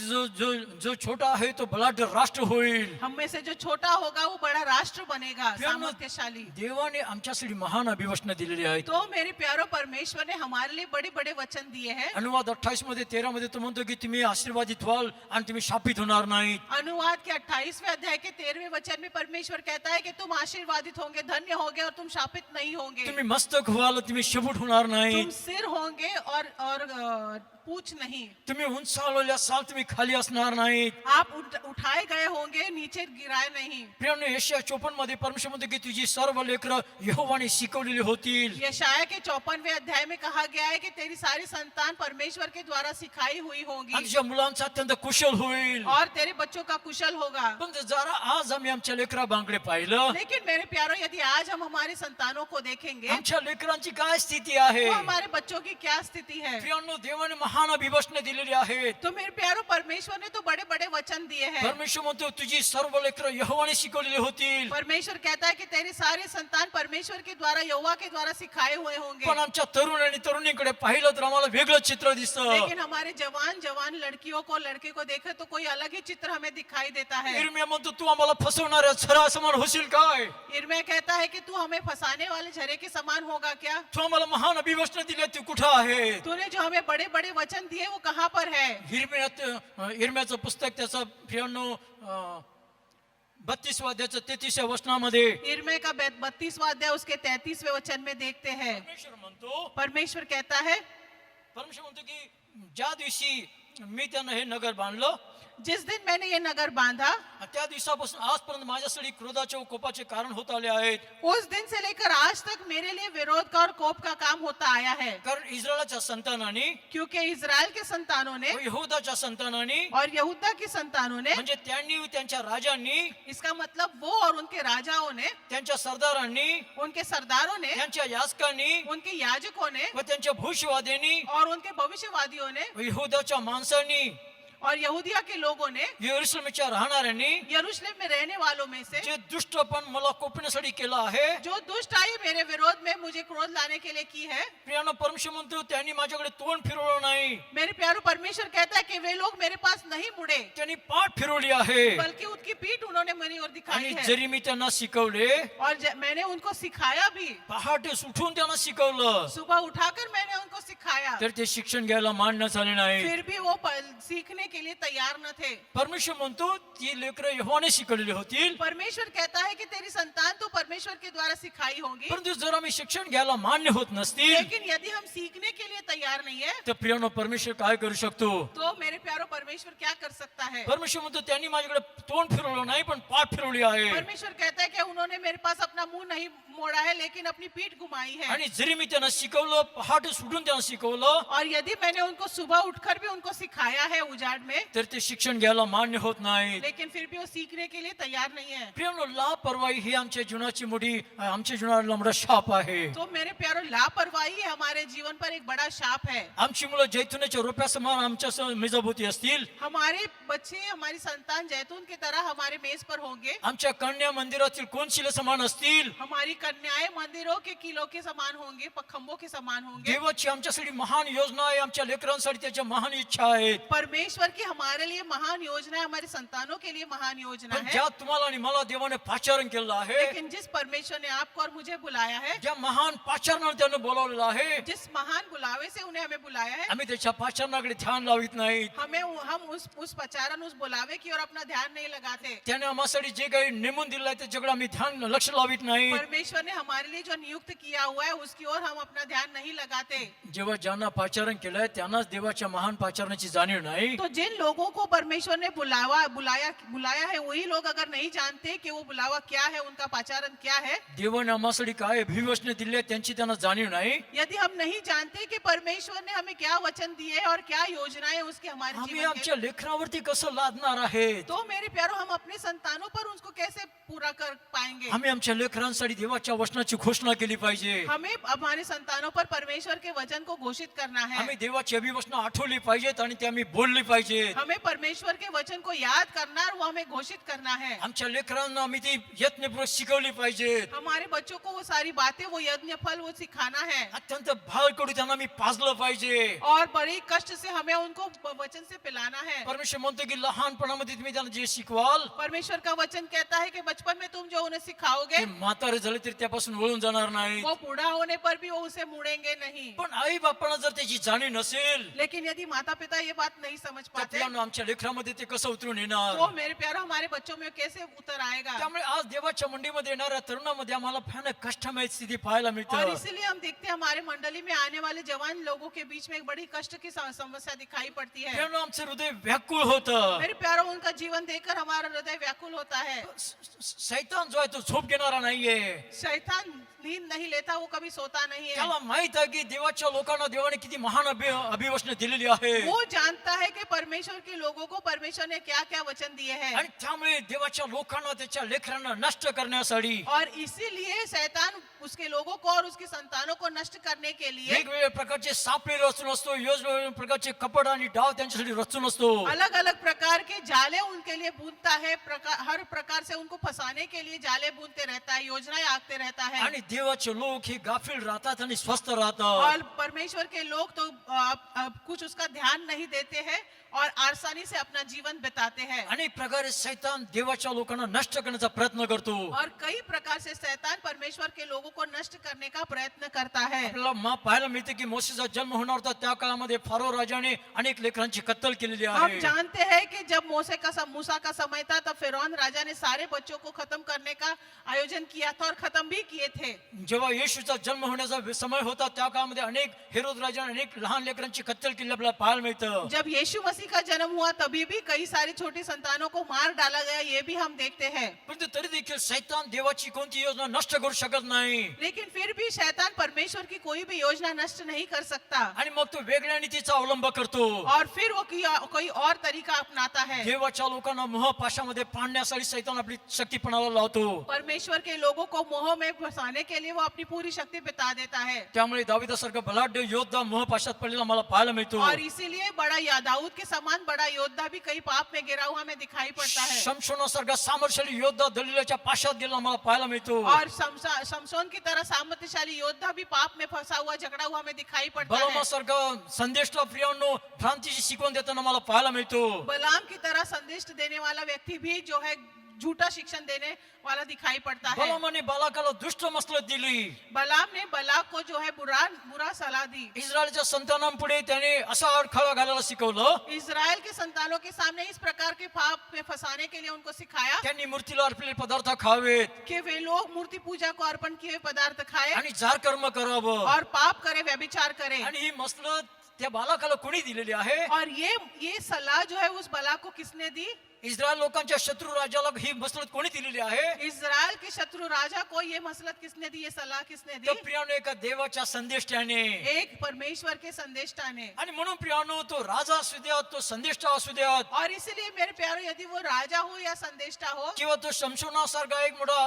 जो छोटा आहे तो बलाढ्य राष्ट्र होईल. हम में से जो छोटा होगा वो बड़ा राष्ट्र बनेगा, प्रियानो, सामर्थ्यशाली। देवाने आमच्यासाठी महान अभिवचन दिलेली आहेत. तो मेरे प्यारो, परमेश्वर ने हमारे लिए बड़े बड़े वचन दिए हैं। अनुवाद 28 मध्ये 13 मध्ये तो म्हणतो की तुम्ही आशीर्वादित व्हाल आणि तुम्ही शापित होणार नाहीत. अनुवाद के 28वें अध्याय के 13वें वचन में परमेश्वर कहता है कि तुम आशीर्वादित होंगे, धन्य होंगे और तुम शापित नहीं होंगे। तुम्ही मस्तक व्हाल, तुम्ही शेपूट होणार तुम नाहीत. सिर होंगे और पूछ नहीं। तुम्ही उंचावलेल्या साल तुम्ही खाली असणार नाहीत. आप उठाए गए होंगे, नीचे गिराए नहीं। प्रियानो, यशाया 54 मध्ये परमेश्वर म्हणतो की तुझी सर्व लेकरं यहोवाने शिकवलेली होतील. यशाया के 54वें अध्याय में कहा गया है कि तेरी सारी संतान परमेश्वर के द्वारा सिखाई हुई होगी आणि तुझ्या मुलांचा अत्यंत कुशल होईल. और तेरे बच्चों का कुशल होगा। पण जरा आज आम्ही आमच्या लेकरा बांकडे पाहिलं, लेकिन मेरे प्यारो, यदि आज हम हमारी संतानों को देखेंगे आमच्या लेकरांची काय स्थिती आहे. तो हमारे बच्चों की क्या स्थिति है। प्रियानो, देवाने महान अभिवचन दिलेली आहेत. तो मेरे प्यारो, परमेश्वर ने तो बड़े बड़े वचन दिए हैं। परमेश्वर म्हणतो तुझी सर्व लेकरं यहोवाने शिकवलेली होतील. परमेश्वर कहता है कि तेरी सारी संतान परमेश्वर के द्वारा, यहोवा के द्वारा सिखाए हुए होंगे। पण आमच्या तरुण आणि तरुणीकडे पाहिलं तर आम्हाला वेगळं चित्र दिसतं. लेकिन हमारे जवान लड़कियों को, लड़के को देखे तो कोई अलग ही चित्र हमें दिखाई देता है। इर्मिया म्हणतो तू आम्हाला फसवणाऱ्या झरा समान होशील काय. इर्मिया कहता है कि तू हमें फंसाने वाले झरे के समान होगा क्या। तू आम्हाला महान अभिवचन दिले, तू कुठं आहे. तूने जो हमें बड़े बड़े वचन दिए वो कहाँ पर है। इर्मियाचं पुस्तक त्याचं प्रियानो 32व्या अध्यायाचं 33व्या वचनामध्ये इर्मिया का 32वां अध्याय उसके 33वें वचन में देखते हैं। परमेश्वर कहता है की ज्या दिवशी मी त्यांना हे नगर बांधलं, जिस दिन मैंने ये नगर बांधा, आणि त्या दिवसापासून आजपर्यंत माझ्यासाठी क्रोधाचे व कोपाचे कारण होत आले आहेत. उस दिन से लेकर आज तक मेरे लिए विरोध का और कोप का काम होता आया है, कारण इस्रायलाच्या संतानांनी क्योंकि इज़राइल के संतानों ने व यहूदाच्या संतानांनी और यहूदा की संतानों ने, म्हणजे त्यांनी व त्यांच्या राजांनी, इसका मतलब वो और उनके राजाओं ने, त्यांच्या सरदारांनी, उनके सरदारों ने, त्यांच्या याजकांनी उनके याजकों ने व त्यांच्या भविष्यवाद्यांनी और उनके भविष्यवादियों ने व यहूदाच्या माणसांनी, और यहूदिया के लोगों ने, यरूशलेमच्या राहणाऱ्यांनी यरूशलेम में रहने वालों में से जे दुष्टपण मला कोपण्यासाठी केलं आहे. जो दुष्ट आई मेरे विरोध में मुझे क्रोध लाने के लिए की है, प्रियानो परमेश्वर म्हणतो त्यांनी माझ्याकडे तोंड फिरवलं नाही, मेरे प्यारो परमेश्वर कहता है कि वे लोग मेरे पास नहीं मुड़े, त्यांनी पाठ फिरवली आहे. बल्कि उनकी पीठ उन्होंने मेरी ओर दिखाई आणि है। जरी मी त्यांना शिकवले, और मैंने उनको सिखाया भी, पहाटे उठून त्यांना शिकवलं, सुबह उठाकर मैंने उनको सिखाया, तर ते शिक्षण घ्यायला मान्य झाले नाही. फिर भी वो सीखने के लिए तैयार न थे। परमेश्वर म्हणतो ती लेकरं यहोवाने शिकवलेली होतील, परमेश्वर कहता है कि तेरी संतान तो परमेश्वर के द्वारा सिखाई होंगी, परंतु जर आम्ही शिक्षण घ्यायला मान्य होत नसतील लेकिन यदि हम सीखने के लिए तैयार नहीं है, तर प्रियानो परमेश्वर काय करू शकतो? तो मेरे प्यारो परमेश्वर क्या कर सकता है? परमेश्वर म्हणतो त्यांनी माझ्याकडे तोंड फिरवलं नाही पण पाठ फिरवली आहे. परमेश्वर कहता है कि उन्होंने मेरे पास अपना मुंह नहीं मोड़ा है, लेकिन अपनी पीठ घुमाई है। आणि जरी मी त्यांना शिकवलं, पहाटे उठून त्यांना शिकवलं, और यदि मैंने उनको सुबह उठकर भी उनको सिखाया है उजाड़ में, तर ते शिक्षण घ्यायला मान्य होत नाही. लेकिन फिर भी वो सीखने के लिए तैयार नहीं है। प्रियानो लापरवाही ही आमच्या जीवनाची मोठी, आमच्या जीवनाला मोठा शाप आहे. तो मेरे प्यारो लापरवाही हमारे जीवन पर एक बड़ा शाप है। आमची मुलं जैतुनाच्या रोप्यासमान आमच्या मेजाभोवती असतील, हमारे बच्चे, हमारी संतान जैतून की तरह हमारे मेज पर होंगे, आमच्या कन्या मंदिरातील कोणशिले समान असतील, हमारी कन्याएं मंदिरों के किलों के समान होंगे, खंभों के समान होंगे। देवाची आमच्यासाठी महान योजना आहे, आमच्या लेकरांसाठी त्याच्या महान इच्छा आहेत. परमेश्वर की हमारे लिए महान योजना है, हमारे संतानों के लिए महान योजना पण है। ज्या तुम्हाला आणि मला देवाने पाचारण केलं आहे, लेकिन जिस परमेश्वर ने आपको और मुझे बुलाया है, ज्या महान पाचारणाने त्याने बोलावलेलं आहे, जिस महान बुलावे से उन्हें हमें बुलाया है, आम्ही त्याच्या पाचारणाकडे ध्यान लावित नाही. हम उस पचारण, उस बुलावे की ओर अपना ध्यान नहीं लगाते। त्याने आम्हासाठी जे काही नेमून दिलं आहे त्याच्याकडे आम्ही ध्यान लक्ष लावित नाही. परमेश्वर ने हमारे लिए जो नियुक्त किया हुआ है उसकी ओर हम अपना ध्यान नहीं लगाते। जेव्हा ज्यांना पाचारण केलंय त्यांनाच देवाच्या महान पाचारणाची जाणीव नाही. तो जिन लोगों को परमेश्वर ने बुलाया है, वही लोग अगर नहीं जानते कि वो बुलावा क्या है, उनका पाचारण क्या है, देवाने आम्हासाठी काय अभिवचने दिले त्यांची त्यांना जाणीव नाही. यदि हम नहीं जानते कि परमेश्वर ने हमें क्या वचन दिए और क्या योजनाएं उसके हमारे आम्ही जीवन आमच्या के, लेकरावरती कसं लादणार आहे? तो मेरे प्यारो हम अपने संतानों पर उसको कैसे पूरा कर पाएंगे? आम्ही आमच्या लेकरांसाठी देवाच्या वचनाची घोषणा केली पाहिजे. हमें हमारे संतानों पर परमेश्वर के वचन को घोषित करना है। आम्ही देवाची अभिवचनं आठवली पाहिजेत आणि ते आम्ही बोलली पाहिजेत. हमें परमेश्वर के वचन को याद करना और वो हमें घोषित करना है। आमच्या लेकरांना आम्ही ती यत्नपूर्वक शिकवली पाहिजेत. हमारे बच्चों को वो सारी बातें, वो यज्ञ फल वो सिखाना है, अत्यंत भाळ करू त्यांना आम्ही पाजलं पाहिजे. और बड़ी कष्ट से हमें उनको वचन से पिलाना है। परमेश्वर म्हणतो की लहानपणामध्ये तुम्ही त्यांना जे शिकवाल परमेश्वर का वचन कहता है कि बचपन में तुम जो उन्हें सिखाओगे, ते म्हातारे झाले तरी त्यापासून वळून जाणार नाही. वो बूढ़ा होने पर भी वो उसे मुड़ेंगे नहीं। पण आई बापांना जर त्याची जाणीव नसेल लेकिन यदि माता पिता ये बात नहीं समझ तर पाते, त्यांना आमच्या लेकरामध्ये ते कसं उतरून येणार? तो मेरे प्यारो हमारे बच्चों में कैसे उतर आएगा? त्यामुळे आज देवाच्या मंडीमध्ये येणाऱ्या तरुणामध्ये आम्हाला भयानक कष्टमय स्थिती पाहायला और मिळतं. इसीलिए हम देखते हैं हमारे मंडली में आने वाले जवान लोगों के बीच में एक बड़ी कष्ट की समस्या दिखाई पड़ती है। त्यामुळे आमचं हृदय व्याकुळ होतं. मेरे प्यारो उनका जीवन देखकर हमारा हृदय व्याकुल होता है। सैतान जो आहे तो झोप घेणारा नाहीये. शैतान नींद नहीं लेता, वो कभी सोता नहीं है। त्याला माहित आहे की देवाच्या लोकांना देवाने किती महान अभिवचने दिलेली आहे. वो जानता है कि परमेश्वर के लोगों को परमेश्वर ने क्या क्या वचन दिए हैं, आणि त्यामुळे देवाच्या लोकांना त्याच्या लेकरांना नष्ट करण्यासाठी और इसीलिए शैतान उसके लोगों को और उसकी संतानों को नष्ट करने के लिए वेगवेगळ्या प्रकारचे सापळे रचून असतो, वेगवेगळ्या प्रकारचे कपड आणि डाव त्यांच्यासाठी रचून असतो. अलग अलग प्रकार के जाले उनके लिए बुनता है। हर प्रकार से उनको फंसाने के लिए जाले बुनते रहता है, योजनाएं आंकते रहता है। आणि देवाचे लोक हे गाफील राहतात आणि स्वस्थ राहतात. और परमेश्वर के लोग तो अब कुछ उसका ध्यान नहीं देते हैं और आसानी से अपना जीवन बिताते हैं। अनेक प्रकारे सैतान देवाच्या लोकांना नष्ट करण्याचा प्रयत्न करतो. और कई प्रकार से शैतान परमेश्वर के लोगों को नष्ट करने का प्रयत्न करता है। आपल्याला पाहायला मिळते की मोसेचा जन्म होणार होता त्या काळामध्ये फारो राजाने अनेक लेकरांची कत्तल केलेली हम आहे. जानते हैं कि जब मूसा का समय था, तब फिरौन राजा ने सारे बच्चों को खत्म करने का आयोजन किया था और खत्म भी किए थे। जेव्हा येशूचा जन्म होण्याचा समय होता त्या काळामध्ये अनेक हेरोद राजाने अनेक लहान लेकरांची कत्तल केली आपल्याला पाहायला मिळतं. जब यीशु मसीह का जन्म हुआ तभी भी कई सारी छोटी संतानों को मार डाला गया, ये भी हम देखते हैं। परंतु तरी देखील सैतान देवाची कोणती योजना नष्ट करू शकत नाही. लेकिन फिर भी शैतान परमेश्वर की कोई भी योजना नष्ट नहीं कर सकता, आणि मग तो वेगळ्या नीतीचा अवलंब करतो. और फिर वो कोई और तरीका अपनाता है। देवाच्या लोकांना मोहपाशामध्ये पाडण्यासाठी सैतान आपली शक्तीपणाला लावतो. परमेश्वर के लोगों को मोह में फंसाने के लिए वो अपनी पूरी शक्ति बिता देता है। त्यामुळे दाविदासारखा बलाढ्य योद्धा मोहपाशात पडलेला मला पाहायला मिळतो. और इसीलिए दाऊद के समान बड़ा योद्धा भी कई पाप में गिरा हुआ हमें दिखाई पड़ता है। शमशोनासारखा सामर्थ्यशाली योद्धा दलिलाच्या पाशात गेला मला पाहायला मिळतो. और शमशोन की तरह सामर्थ्यशाली योद्धा भी पाप में फंसा हुआ झगड़ा हुआ हमें दिखाई पड़ता है। बलामासारखा संदेशला प्रियांनो भ्रांतीची शिकवण देताना मला पाहायला मिळतो. बलाम की तरह संदेश देने वाला व्यक्ति भी जो है झूठा शिक्षण देने वाला दिखाई पड़ता है। बलामाने बालाकाला दुष्ट मसलत दिली. बलाम ने बलाक को जो है बुरा सलाह दी। इस्रायलच्या संतानांपुढे त्याने असा अडखळा घालायला शिकवलं. इस्राएल के संतानों के सामने इस प्रकार के पाप में फंसाने के लिए उनको सिखाया त्यांनी मूर्तीला अर्पलेले पदार्थ खावेत कि वे लोग मूर्ति पूजा को अर्पण किए पदार्थ खाए आणि जार कर्म करावं. और पाप करे, व्यभिचार करे। आणि ही मसलत त्या बालाकाला कोणी दिलेली आहे? और ये सलाह जो है उस बलाक को किसने दी? इस्रायल लोकांच्या शत्रू राजाला ही मसलत कोणी दिलेली आहे? इस्राएल के शत्रु राजा को ये मसलत किसने दी, ये सलाह किसने दी? तर प्रियानो एका देवाच्या संदेष्टाने. एक परमेश्वर के संदेष्टाने। आणि म्हणून प्रियानो तो राजा असू द्या, तो संदेष्टा असू द्या, और इसलिए मेरे प्यारो, यदि वो राजा हो या संदेष्टा हो किंवा तो शमशोनासारखा एक मोठा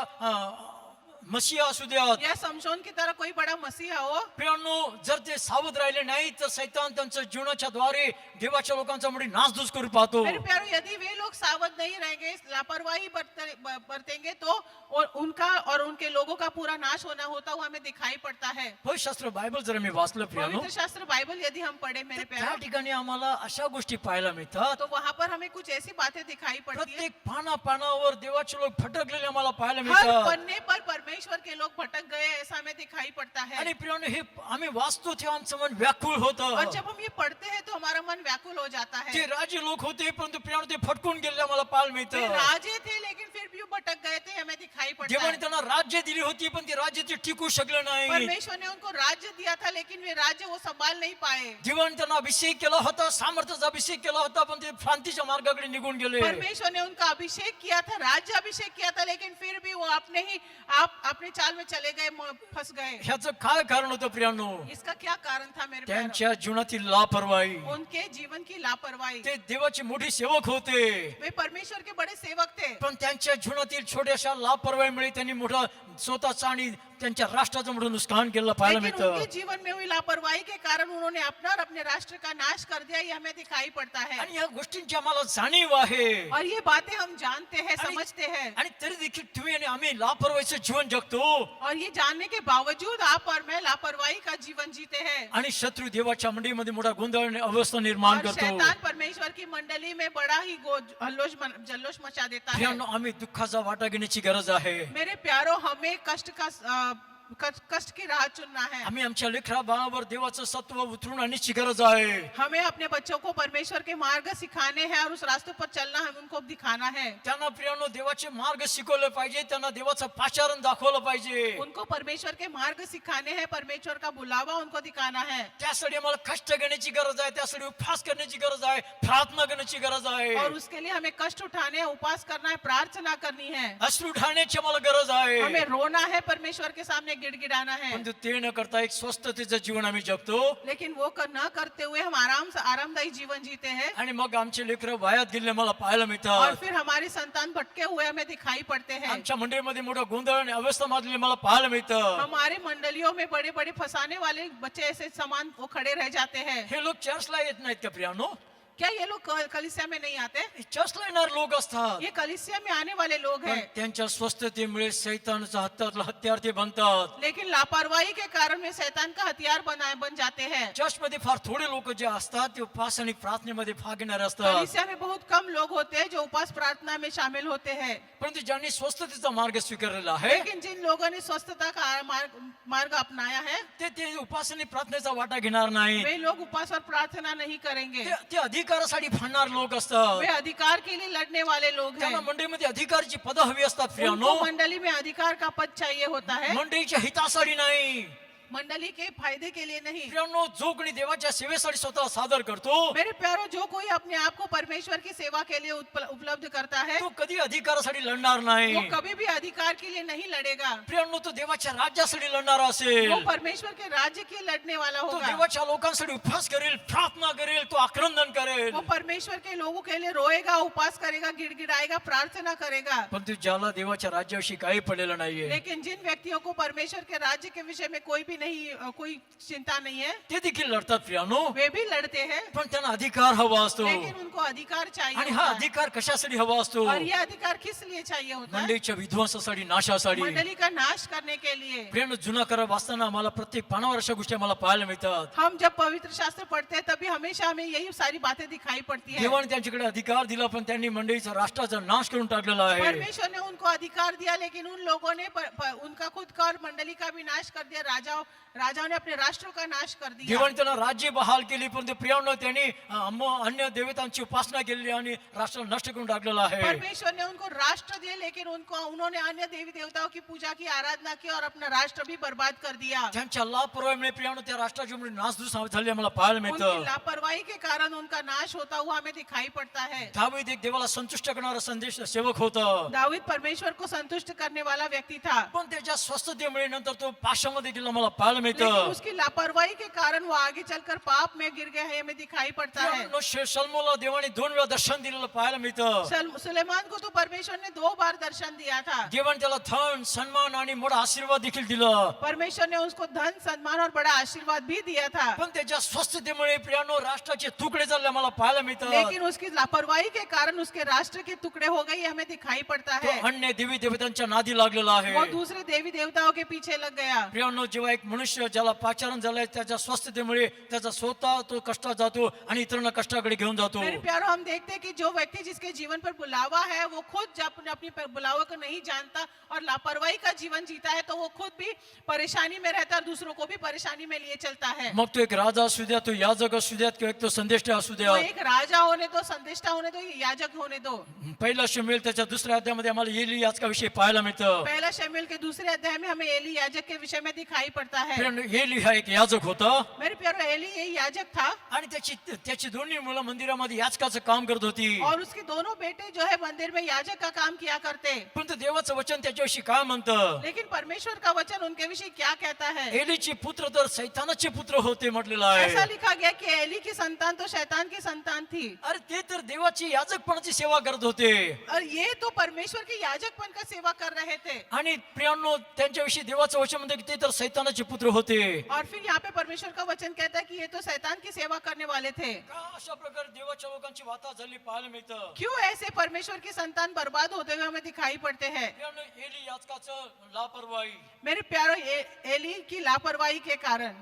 मसीहा असू द्या, या शमशोन की तरह कोई बड़ा मसीहा हो, प्रियानो जर ते सावध राहिले नाही तर सैतान त्यांच्या जीवनाच्या द्वारे देवाच्या लोकांचा मोठी नासधूस करू पाहतो. मेरे प्यारो, यदि वे लोग सावध नहीं रहेंगे, लापरवाही बरतेंगे, तो उनका और उनके लोगों का पूरा नाश होता हुआ हमें दिखाई पड़ता है। होय शास्त्र बायबल जर मी वाचलं प्रियानो, पवित्र शास्त्र बाइबल यदि हम पढ़े मेरे त्या प्यारो, ठिकाणी आम्हाला अशा गोष्टी पाहायला मिळतात. तो वहां पर हमें कुछ ऐसी बातें दिखाई पड़ती है। प्रत्येक पानावर देवाचे लोक भटकलेले आम्हाला पाहायला हर मिळतात. पन्ने पर परमेश्वर के लोग भटक गए, ऐसा हमें दिखाई पड़ता है। आणि प्रियानो हे आम्ही वाचतो तेव्हा आमचं मन व्याकुळ होतं. और जब हम ये पढ़ते हैं तो हमारा मन व्याकुल हो जाता ते है। राजे लोक होते परंतु प्रियानो ते फटकून गेले आम्हाला पाहायला वे मिळतं. राजे थे लेकिन फिर भी वो भटक गए थे, हमें दिखाई पड़ता देवाने है। त्यांना राज्य दिली होती पण ते राज्य ते टिकू शकलं नाही. परमेश्वर ने उनको राज्य दिया था लेकिन वे राज्य वो संभाल नहीं पाए। देवाने त्यांना अभिषेक केला होता, सामर्थ्याचा अभिषेक केला होता, पण ते भ्रांतीच्या मार्गाकडे निघून गेले. परमेश्वर ने उनका अभिषेक किया था, राज्य अभिषेक किया था, लेकिन फिर भी वो अपने चाल में चले गए, फंस गए। ह्याचं काय कारण होतं प्रियानो? इसका क्या कारण था मेरे प्यारो? त्यांच्या जीवनातील लापरवाही. उनके जीवन की लापरवाही। ते देवाचे मोठे सेवक होते वे परमेश्वर के बड़े सेवक थे, पण त्यांच्या जीवनातील छोट्याशा लापरवाहीमुळे त्यांनी मोठा स्वतःचा आणि त्यांच्या राष्ट्राचं मोठं नुकसान केलं पाहायला लेकिन मिळतं. उनके जीवन में हुई लापरवाही के कारण उन्होंने अपना और अपने राष्ट्र का नाश कर दिया, ये हमें दिखाई पड़ता है। आणि या गोष्टींची आम्हाला जाणीव आहे. और ये बातें हम जानते हैं, आणि- समझते हैं। आणि तरी देखील तुम्ही आणि आम्ही लापरवाहीचं जीवन जगतो और ये जानने के बावजूद आप और मैं लापरवाही का जीवन जीते हैं। आणि शत्रू देवाच्या मंडळीमध्ये मोठा गोंधळ आणि अवस्था निर्माण और करतो. शैतान परमेश्वर की मंडली में बड़ा ही जल्लोष मचा देता है। प्रियानो, आम्ही दुःखाचा वाटा घेण्याची गरज आहे. मेरे प्यारो, हमें कष्ट की राह चुनना है। आम्ही आमच्या लेकरा बाळावर देवाचं सत्व उतरून आणण्याची गरज आहे. हमें अपने बच्चों को परमेश्वर के मार्ग सिखाने हैं और उस रास्ते पर चलना है, उनको दिखाना है। त्यांना प्रियानो देवाचे मार्ग शिकवले पाहिजे, त्यांना देवाचं पाचारण दाखवलं पाहिजे. उनको परमेश्वर के मार्ग सिखाने हैं, परमेश्वर का बुलावा उनको दिखाना है। त्यासाठी आम्हाला कष्ट घेण्याची गरज आहे, त्यासाठी उपवास करण्याची गरज आहे, प्रार्थना करण्याची गरज आहे, और उसके लिए हमें कष्ट उठाने हैं, उपवास करना है, प्रार्थना करनी है। अश्रू ढाळण्याची आम्हाला गरज आहे. हमें रोना है, परमेश्वर के सामने गिड़गिड़ाना है। परंतु ते न करता एक स्वस्थतेचं जीवन आम्ही जगतो. लेकिन वो न करते हुए हम आरामदायी जीवन जीते हैं। आणि मग आमचे लेकरं वायात गेले मला पाहायला और मिळतात. फिर हमारे संतान भटके हुए हमें दिखाई पड़ते हैं। आमच्या मंडळीमध्ये मोठा गोंधळ आणि अवस्था माजलेले मला पाहायला मिळतं. हमारे मंडलियों में बड़े बड़े फंसाने वाले बच्चे ऐसे समान वो खड़े रह जाते हैं। हे लोक चर्चला येत नाहीत का प्रियानो? क्या ये लोग कलीसिया में नहीं आते? चर्चला येणार लोक असतात, ये कलीसिया में आने वाले लोग पण हैं, त्यांच्या स्वस्थतेमुळे सैतानचा हत्यार ते बनतात. लेकिन लापरवाही के कारण वे शैतान का हथियार बन जाते हैं। चर्चमध्ये फार थोडे लोक जे असतात ते उपवास आणि प्रार्थनेमध्ये भाग घेणारे असतात. कलीसिया में बहुत कम लोग होते हैं जो उपवास प्रार्थना में शामिल होते हैं। परंतु ज्यांनी स्वस्थतेचा मार्ग स्वीकारलेला आहे लेकिन जिन लोगों ने स्वस्थता का मार्ग अपनाया है, ते उपवास आणि प्रार्थनेचा वाटा घेणार नाही. वे लोग उपवास और प्रार्थना नहीं करेंगे। ते अधिक अधिकारासाठी फाडणार लोक असतात, वे अधिकार के लिए लड़ने वाले लोग हैं। त्यांना मंडळीमध्ये अधिकारची पदं हवी असतात प्रियानो, उनको मंडली में अधिकार का पद चाहिए होता है, मंडळीच्या हितासाठी नाही मंडली के फायदे के लिए नहीं। प्रियानो. जो कोणी देवाच्या सेवेसाठी स्वतःला सादर करतो मेरे प्यारो, जो कोई अपने आप को परमेश्वर की सेवा के लिए उपलब्ध करता है, तो कधी अधिकारासाठी लढणार नाही वो कभी भी अधिकार के लिए नहीं लड़ेगा। प्रियानो. तो देवाच्या राज्यासाठी लढणारा असेल, वो परमेश्वर के राज्य के लड़ने वाला तो होगा। देवाच्या लोकांसाठी उपवास करेल, प्रार्थना करेल, तो आक्रंदन करेल. वो परमेश्वर के लोगों के लिए रोएगा, उपास करेगा, गिड़गिड़ाएगा, प्रार्थना करेगा। पण तू ज्याला देवाच्या राज्याविषयी काही पडलेलं नाहीये, लेकिन जिन व्यक्तियों को परमेश्वर के राज्य के विषय में कोई चिंता नहीं है, ते देखील लढतात प्रियानो. वे भी लड़ते हैं, पण त्यांना अधिकार हवा असतो, लेकिन उनको अधिकार चाहिए आणि हा होता है। अधिकार कशासाठी हवा असतो? और ये अधिकार किस लिए चाहिए होता है? मंडळीच्या विध्वंसासाठी, नाशासाठी. मंडली का नाश करने के लिए। प्रियानो, जुना करार वाचताना आम्हाला प्रत्येक पानावर अशा गोष्टी आम्हाला पाहायला मिळतात. हम जब पवित्र शास्त्र पढ़ते हैं तभी हमेशा हमें यही सारी बातें दिखाई पड़ती है। देवाने त्यांच्याकडे अधिकार दिला, पण त्यांनी मंडळीचा राष्ट्राचा नाश करून टाकलेला आहे. परमेश्वर ने उनको अधिकार दिया, लेकिन उन लोगों ने उनका खुद का और मंडली का भी नाश कर दिया। राजाओं ने अपने राष्ट्रों का नाश कर दिया। देवाने त्यांना राज्य बहाल केली, परंतु प्रियानो त्यांनी अन्य देवतांची उपासना केली आणि राष्ट्र नष्ट करून टाकलेला आहे. परमेश्वर ने उनको राष्ट्र दिए, लेकिन उन्होंने अन्य देवी देवताओं की पूजा की, आराधना की और अपना राष्ट्र भी बर्बाद कर दिया। त्यांच्या लापरवाहीमुळे प्रियानो त्या राष्ट्राची नासधूस झाली आम्हाला पाहायला उनकी मिळतं. लापरवाही के कारण उनका नाश होता हुआ हमें दिखाई पड़ता है। दावीद एक देवाला संतुष्ट करणारा संदेश सेवक होता, दाऊद परमेश्वर को संतुष्ट करने वाला व्यक्ति था, पण त्याच्या स्वस्थतेमुळे नंतर तो पाशामध्ये गेला आम्हाला पाहायला लेकिन मिळतं. उसकी लापरवाही के कारण वो आगे चलकर पाप में गिर गया है, हमें दिखाई पड़ता है। प्रियानो, शल्मोला देवाने 2 वेळा दर्शन दिलेलं पाहायला मिळतं. सुलेमान को तो परमेश्वर ने 2 बार दर्शन दिया था। देवाने त्याला धन, सन्मान आणि मोठा आशीर्वाद देखील दिला, परमेश्वर ने उसको धन, सम्मान और बड़ा आशीर्वाद भी दिया था, पण त्याच्या स्वस्थतेमुळे प्रियानो राष्ट्राचे तुकडे झाले आम्हाला पाहायला मिळतात. लेकिन उसकी लापरवाही के कारण उसके राष्ट्र के टुकड़े हो गए, हमें दिखाई पड़ता तो है। अन्य देवी देवतांच्या नादी लागलेला आहे. वो दूसरे देवी देवताओं के पीछे लग गया। प्रियानो, जेव्हा एक मनुष्य ज्याला पाचारण झालंय त्याच्या स्वस्थतेमुळे त्याचा स्वतः तो कष्टात जातो आणि इतरांना कष्टाकडे घेऊन जातो. मेरे प्यारो, हम देखते हैं कि जो व्यक्ति जिसके जीवन पर बुलावा है, वो खुद जब अपनी बुलावा को नहीं जानता और लापरवाही का जीवन जीता है, तो वो खुद भी परेशानी में रहता है और दूसरों को भी परेशानी में लिए चलता है। मग तो एक राजा असू द्या, तो याजक असू द्यात, किंवा एक तो संदेष्टा असू द्या. वो एक राजा होने दो, संदेष्टा होने दो, याजक होने दो। पहिला शमूएल त्याच्या दुसऱ्या अध्यायामध्ये आम्हाला एली याजका विषयी पाहायला मिळतं. पहला शमूएल के दूसरे अध्याय में हमें एली याजक के विषय में दिखाई पड़ता है। प्रियानो, एली हा एक याजक होता मेरे प्यारो, एली ये याजक था आणि त्याची दोन्ही मुलं मंदिरामध्ये याजकाचं काम करत होती. और उसके दोनों बेटे जो है मंदिर में याजक का काम किया करते। परंतु देवाचं वचन त्याच्याविषयी काय म्हणतं? लेकिन परमेश्वर का वचन उनके विषय क्या कहता है? एलीचे पुत्र तर सैतानाचे पुत्र होते म्हटलेलं आहे. ऐसा लिखा गया कि एली की संतान तो शैतान की संतान थी, अरे ते तर देवाची याजकपणाची सेवा करत होते. और ये तो परमेश्वर के याजकपन का सेवा कर रहे थे। आणि प्रियांनो, त्यांच्याविषयी देवाचं वचन म्हणतं की ते तर सैतानाचे पुत्र होते. और फिर यहाँ पे परमेश्वर का वचन कहता है कि ये तो शैतान की सेवा करने वाले थे। का अशा प्रकारे देवाच्या लोकांची वाता झाली पाहायला मिळतं. क्यों ऐसे परमेश्वर की संतान बर्बाद होते हुए हमें दिखाई पड़ते हैं? प्रियांनो, एली याजकाचं लापरवाही, मेरे प्यारो, एली की लापरवाही के कारण,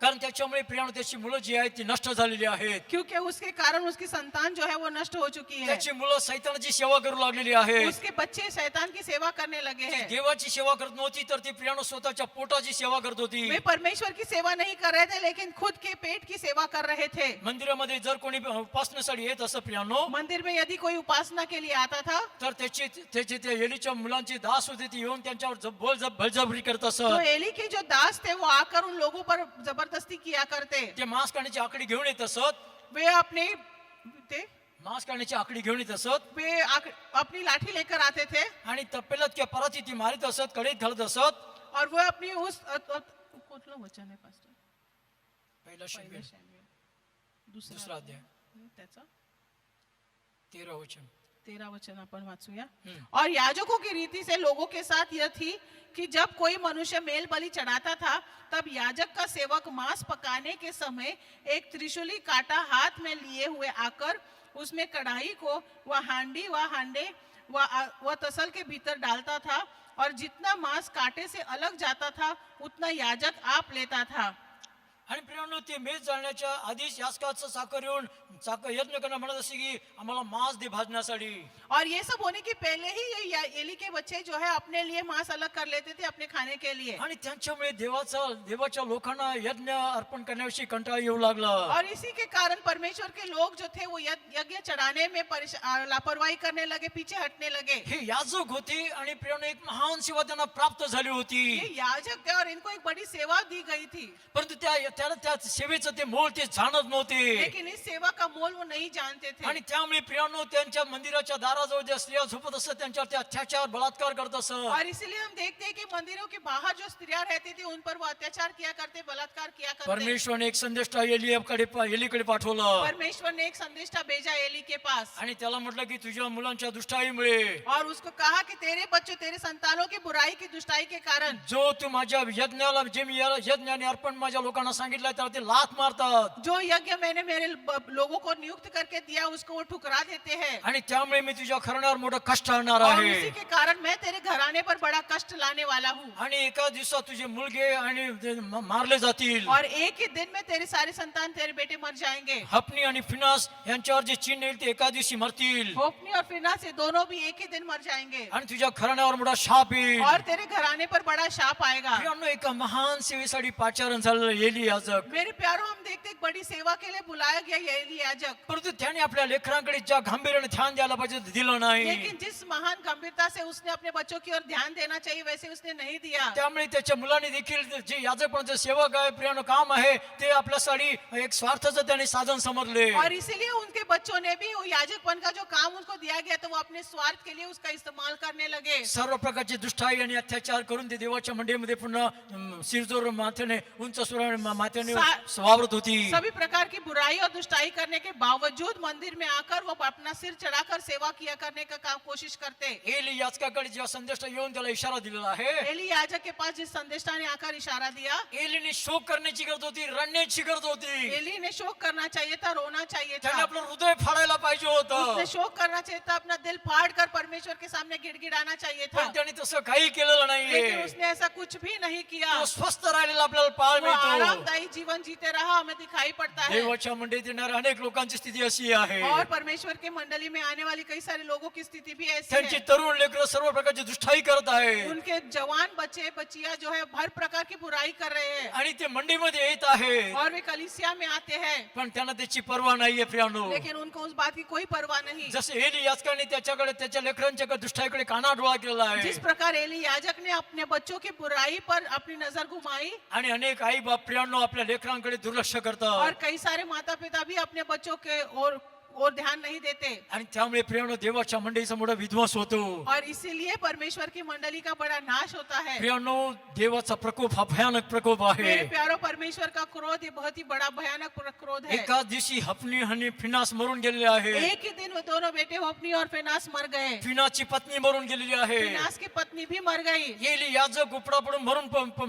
कारण त्याच्यामुळे प्रियांनो त्याची मुलं जी आहेत ती नष्ट झालेली आहेत. क्योंकि उसके कारण उसकी संतान जो है वो नष्ट हो चुकी है। त्याची मुलं सैतानाची सेवा करू लागलेली आहेत. उसके बच्चे शैतान की सेवा करने लगे हैं। देवाची सेवा करत नव्हती, तर ती प्रियांनो स्वतःच्या पोटाची सेवा करत होती. वे परमेश्वर की सेवा नहीं कर रहे थे, लेकिन खुद के पेट की सेवा कर रहे थे। मंदिरामध्ये जर कोणी उपासनेसाठी येत असं प्रियांनो, मंदिर में यदि कोई उपासना के लिए आता था, तर त्याची त्या एलीच्या मुलांची दास होती, ती येऊन त्यांच्यावर बळजबरी करत तो असत. एली के जो दास थे वो आकर उन लोगों पर जबरदस्ती किया करते। ते मांस खाण्याची आकडी घेऊन येत असत. वे अपने मांस खाण्याची आकडी घेऊन येत असत अपनी लाठी लेकर आते थे आणि तपेलात किंवा परातीत ती मारित असत, कढईत घालत असत. और वो अपनी उस कुठलं वचन आहे पास्टर? पहिला शमूएल दुसरा अध्याय त्याचा 13 वचन. 13 वचन अपन वाचूया। और याजकों की रीति से लोगों के साथ यह थी कि जब कोई मनुष्य मेल बलि चढ़ाता था, तब याजक का सेवक मांस पकाने के समय एक त्रिशूली कांटा हाथ में लिए हुए आकर उसमें कढ़ाई को वह हांडी व हांडे व तसल के भीतर डालता था, और जितना मांस कांटे से अलग जाता था उतना याजक आप लेता था। आणि प्रियांनो ते मेज जाळण्याच्या आधीच याजकाचं चाकर येऊन यज्ञ करणं म्हणत असे की आम्हाला मांस दे भाजण्यासाठी. और ये सब होने के पहले ही ये एली के बच्चे जो है अपने लिए मांस अलग कर लेते थे अपने खाने के लिए. आणि त्यांच्यामुळे देवाच्या लोकांना यज्ञ अर्पण करण्याविषयी कंटाळा येऊ लागला. और इसी के कारण परमेश्वर के लोग जो थे वो यज्ञ चढ़ाने में लापरवाही करने लगे, पीछे हटने लगे. हे याजक होते आणि प्रियांनो एक महान सेवा त्यांना प्राप्त झाली होती. ये याजक थे और इनको एक बड़ी सेवा दी गई थी, परंतु त्याला त्या सेवेचं ते मोल ते जाणत नव्हते. लेकिन इस सेवा का मोल वो नहीं जानते थे. आणि त्यामुळे प्रियांनो त्यांच्या मंदिराच्या दाराजवळ ज्या स्त्रिया झोपत असत त्यांच्यावर ते अत्याचार बलात्कार करत असत. और इसीलिए हम देखते हैं कि मंदिरों के बाहर जो स्त्रियां रहती थी उन पर वो अत्याचार किया करते, बलात्कार किया करते. परमेश्वरने एक संदेष्टा एलीकडे पाठवलं परमेश्वर ने एक संदेशा भेजा एली के पास आणि त्याला म्हटलं की तुझ्या मुलांच्या दुष्टाईमुळे और उसको कहा कि तेरे बच्चों, तेरे संतानों की बुराई की दुष्टाई के कारण जो तू माझ्या यज्ञाला जे मी यज्ञ आणि अर्पण माझ्या लोकांना सांगितलं त्याला ते लाथ मारतात. जो यज्ञ मैंने मेरे लोगों को नियुक्त करके दिया उसको वो ठुकरा देते हैं. आणि त्यामुळे मी तुझ्या घराण्यावर मोठं कष्ट आणणार और आहे. उसी के कारण मैं तेरे घराने पर बड़ा कष्ट लाने वाला हूँ. आणि एका दिवसात तुझे मुलगे आणि ते मारले जातील. और एक ही दिन में तेरे सारे संतान, तेरे बेटे मर जाएंगे. हपनी आणि फिनास यांच्यावर जे चिन्ह येईल ते एका दिवशी मरतील. होपनी और फिनास ये दोनों भी एक ही दिन मर जाएंगे. आणि तुझ्या घराण्यावर मोठा शाप येईल. और तेरे घराने पर बड़ा शाप आएगा. प्रियांनो, एका महान सेवेसाठी पाचारण झालेलं एली याजक, मेरे प्यारो, हम देखते एक बड़ी सेवा के लिए बुलाया गया ये एली याजक, परंतु त्याने आपल्या लेकरांकडे ज्या गांभीर्याने ध्यान द्यायला पाहिजे ते दिलं नाही. लेकिन जिस महान गंभीरता से उसने अपने बच्चों की ओर ध्यान देना चाहिए वैसे उसने नहीं दिया. त्यामुळे त्याच्या मुलांनी देखील जे याजकपणाचं सेवक आहे, प्रियांनो, काम आहे ते आपल्यासाठी एक स्वार्थाचं त्याने साधन समजले. और इसीलिए उनके बच्चों ने भी वो याजकपन का जो काम उनको दिया गया तो वो अपने स्वार्थ के लिए उसका इस्तेमाल करने लगे. सर्व प्रकारची दुष्टाई आणि अत्याचार करून ते देवाच्या मंडळीमध्ये पुन्हा सिरजोर माथ्याने उंच सुराने माथ्याने वावरत होती. सभी प्रकार की बुराई और दुष्टाई करने के बावजूद मंदिर में आकर वो अपना सिर चढ़ाकर सेवा किया करने का काम कोशिश करते. एली याजकाकडे जेव्हा संदेश येऊन त्याला इशारा दिलेला आहे, एली याजक के पास जिस संदेष्टा ने आकर इशारा दिया, एलीने शोक करण्याची गरज होती, रडण्याची गरज होती. एली ने शोक करना चाहिए था, रोना चाहिए त्याने था. आपलं हृदय फाडायला पाहिजे उसने होतं, शोक करना चाहिए था, अपना दिल फाड़ कर परमेश्वर के सामने गिड़गिड़ाना चाहिए था. पण त्याने तसं काही केलेलं लेकिन नाहीये. उसने ऐसा कुछ भी नहीं किया. तो स्वस्थ राहिलेला आपल्याला पाहायला वो मिळतो. आरामदायी जीवन जीते रहा, हमें दिखाई पड़ता है. देवाच्या मंडळीत येणाऱ्या अनेक लोकांची स्थिती अशी आहे, और परमेश्वर के मंडली में आने वाली कई सारे लोगों की स्थिति भी ऐसी त्यांची है. तरुण लेकरं सर्व प्रकारची दुष्टाई करत आहे उनके जवान बच्चे बच्चियां जो है हर प्रकार की बुराई कर रहे हैं आणि ते मंडईमध्ये येत आहे, और वे कलीसिया में आते हैं, पण त्यांना त्याची पर्वा नाहीये. प्रियांनो, लेकिन उनको उस बात की कोई परवाह नहीं. जसं एली याजकाने त्याच्याकडे त्याच्या लेकरांच्या दुष्टाईकडे कानाडोळा केला आहे जिस प्रकार एली याजक ने अपने बच्चों की बुराई पर अपनी नजर घुमाई, आणि अनेक आई बाप प्रियांनो आपल्या लेकरांकडे दुर्लक्ष और करतात कई सारे माता पिता भी अपने बच्चों के और ध्यान नहीं देते. आणि त्यामुळे प्रियांनो देवाच्या मंडळीचा मोठा विध्वंस होतो. और इसीलिए परमेश्वर की मंडली का बड़ा नाश होता है. प्रियांनो, देवाचा प्रकोप हा भयानक प्रकोप आहे. मेरे प्यारो, परमेश्वर का क्रोध ये बहुत ही बड़ा भयानक क्रोध है. एका दिवशी हपनी आणि फिनास मरून गेलेले आहे. एक ही दिन वो दोनों बेटे होपनी और फिनास मर गए. फिनासची पत्नी मरून गेलेली आहे. फिनास की पत्नी भी मर गई. एली याजक उपडा पडून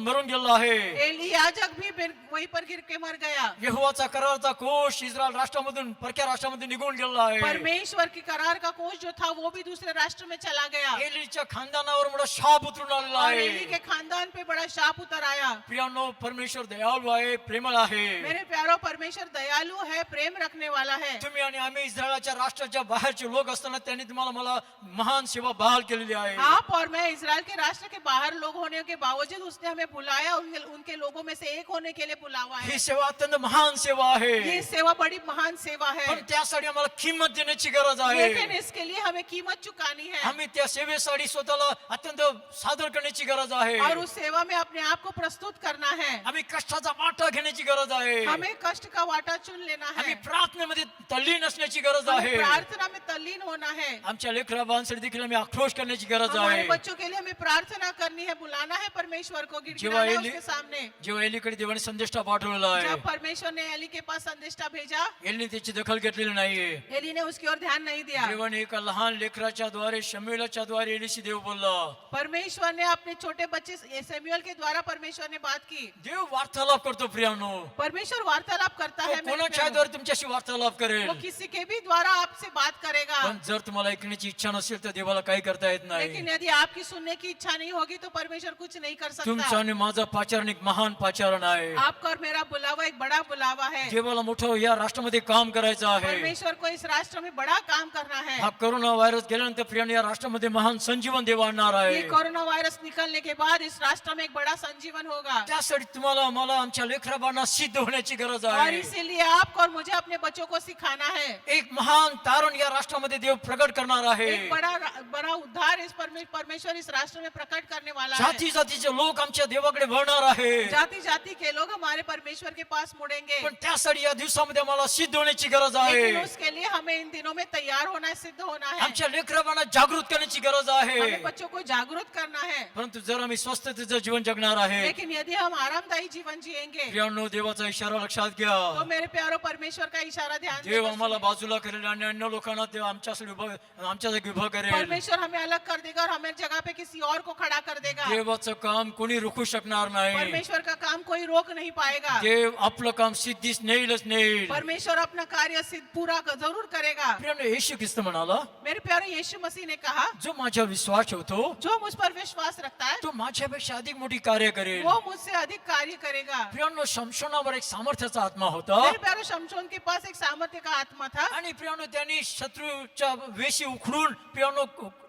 मरून गेला आहे. एली याजक भी वहीं पर गिर के मर गया. यहोवाचा करारचा कोश इस्रायल राष्ट्रामधून परक्या राष्ट्रामध्ये निघून गेला आहे. परमेश्वर की करार का कोष जो था वो भी दूसरे राष्ट्र में चला गया. एलीच्या खानदानावर मोठा शाप उतरून आलेला और आहे. एली के खानदान पे बड़ा शाप उतर आया. प्रियांनो, परमेश्वर दयाळू आहे, प्रेमळ आहे. मेरे प्यारो, परमेश्वर दयालु है, प्रेम रखने वाला है. तुम्ही आणि आम्ही इस्रायलच्या राष्ट्राच्या बाहेरचे लोक असताना त्यांनी तुम्हाला मला महान सेवा बहाल केलेली आहे. आप और मैं इजराइल के राष्ट्र के बाहर लोग होने के बावजूद उसने हमें बुलाया, उनके लोगों में से एक होने के लिए बुलावा है. ही सेवा अत्यंत महान सेवा आहे, ये सेवा बड़ी महान सेवा है. पण त्यासाठी आम्हाला किंमत देण्याची गरज आहे. लेकिन इसके लिए हमें कीमत चुकानी है. आम्ही त्या सेवेसाठी स्वतःला अत्यंत सादर करण्याची गरज आहे. और उस सेवा में अपने आप को प्रस्तुत करना है. आम्ही कष्टाचा वाटा घेण्याची गरज आहे. हमें कष्ट का वाटा चुन लेना आम्ही है. प्रार्थनेमध्ये तल्लीन असण्याची गरज हमें आहे. प्रार्थना में तल्लीन होना है. आमच्या लेकराबांसाठी देखील आम्ही आक्रोश करण्याची गरज हमारे आहे. बच्चों के लिए हमें प्रार्थना करनी है, बुलाना है परमेश्वर को, जेव्हा गिड़गिड़ाना है एली उसके सामने. जेव्हा एलीकडे देवाने संदेष्टा पाठवलेला आहे, जब परमेश्वर ने एली के पास संदेशा भेजा, एलीने त्याची दखल घेतलेली नाही. नाहीये. एली ने उसकी ओर ध्यान नहीं दिया. देवाने एका लहान लेकराच्या द्वारे शमूएलाच्या द्वारे एलीशी देव बोलला. परमेश्वर ने अपने छोटे बच्चे शमूएल के द्वारा परमेश्वर ने बात की. देव वार्तालाप करतो प्रियानो. परमेश्वर वार्तालाप करता तो है. मेरे कोणाच्या प्यारो. द्वारे तुमच्याशी वार्तालाप करेल. वो किसी के भी द्वारा आपसे बात करेगा. पण जर तुम्हाला ऐकण्याची इच्छा नसेल तर देवाला काही करता येत लेकिन नाही. यदि आपकी सुनने की इच्छा नहीं होगी तो परमेश्वर कुछ नहीं कर तुमचा सकता. आणि माझा पाचारण एक महान पाचारण आहे. आपका और मेरा बुलावा एक बड़ा बुलावा है. देवाला मोठं या राष्ट्रामध्ये काम करायचं आहे. परमेश्वर को इस राष्ट्र में बड़ा काम करना है. हा कोरोना व्हायरस गेल्यानंतर प्रियानो या राष्ट्रामध्ये महान संजीवन देव आणणार ये आहे. कोरोना वायरस निकलने के बाद इस राष्ट्र में एक बड़ा संजीवन होगा. त्यासाठी तुम्हाला मला आमच्या लेकराबांना सिद्ध होण्याची गरज और आहे. इसीलिए आपको और मुझे अपने बच्चों को सिखाना है. एक महान तारण या राष्ट्रामध्ये देव प्रकट करणार आहे. एक बड़ा बड़ा उद्धार इस परमेश्वर इस राष्ट्र में प्रकट करने वाला है. जाती जातीचे लोक आमच्या देवाकडे वळणार आहे. जाति जाति के लोग हमारे परमेश्वर के पास मुड़ेंगे. पण त्यासाठी या दिवसामध्ये मला सिद्ध होण्याची गरज आहे. लेकिन उसके लिए हमें इन दिनों में तैयार होना है, सिद्ध होना है. आमच्या लेकराबांना जागृत करण्याची गरज आहे. हमें बच्चों को जागरूक करना है. परंतु जर आम्ही स्वस्थतेचं जीवन जगणार आहे. लेकिन यदि हम आरामदायी जीवन जिएंगे प्रियानो देवाचा इशारा लक्षात घ्या. तो मेरे प्यारो परमेश्वर का इशारा ध्यान देव देकर आम्हाला सुनिए. बाजूला करेल आणि अन्य लोकांना देव आमच्या जागी उभं करेल. परमेश्वर हमें अलग कर देगा और हमें जगह पे किसी और को खड़ा कर देगा. देवाचं काम कोणी रोखू शकणार नाही. परमेश्वर का काम कोई रोक नहीं पाएगा. देव आपलं काम सिद्धीस नेईलच नेईल. परमेश्वर अपना कार्य सिद्ध पूरा जरूर करेगा. प्रियानो येशू ख्रिस्त म्हणाला, मेरे प्यारे यीशु मसीह ने कहा, जो माझ्यावर विश्वास ठेवतो जो मुझ पर विश्वास रखता है तो माझ्यापेक्षा अधिक मोठी कार्य करेल. वो मुझसे अधिक कार्य करेगा. प्रियानो शमशोनावर एक सामर्थ्याचा आत्मा होता. मेरे प्यारे शमशोन के पास एक सामर्थ्य का आत्मा था. आणि प्रियानो त्यांनी शत्रूच्या वेशी उखडून प्रियानो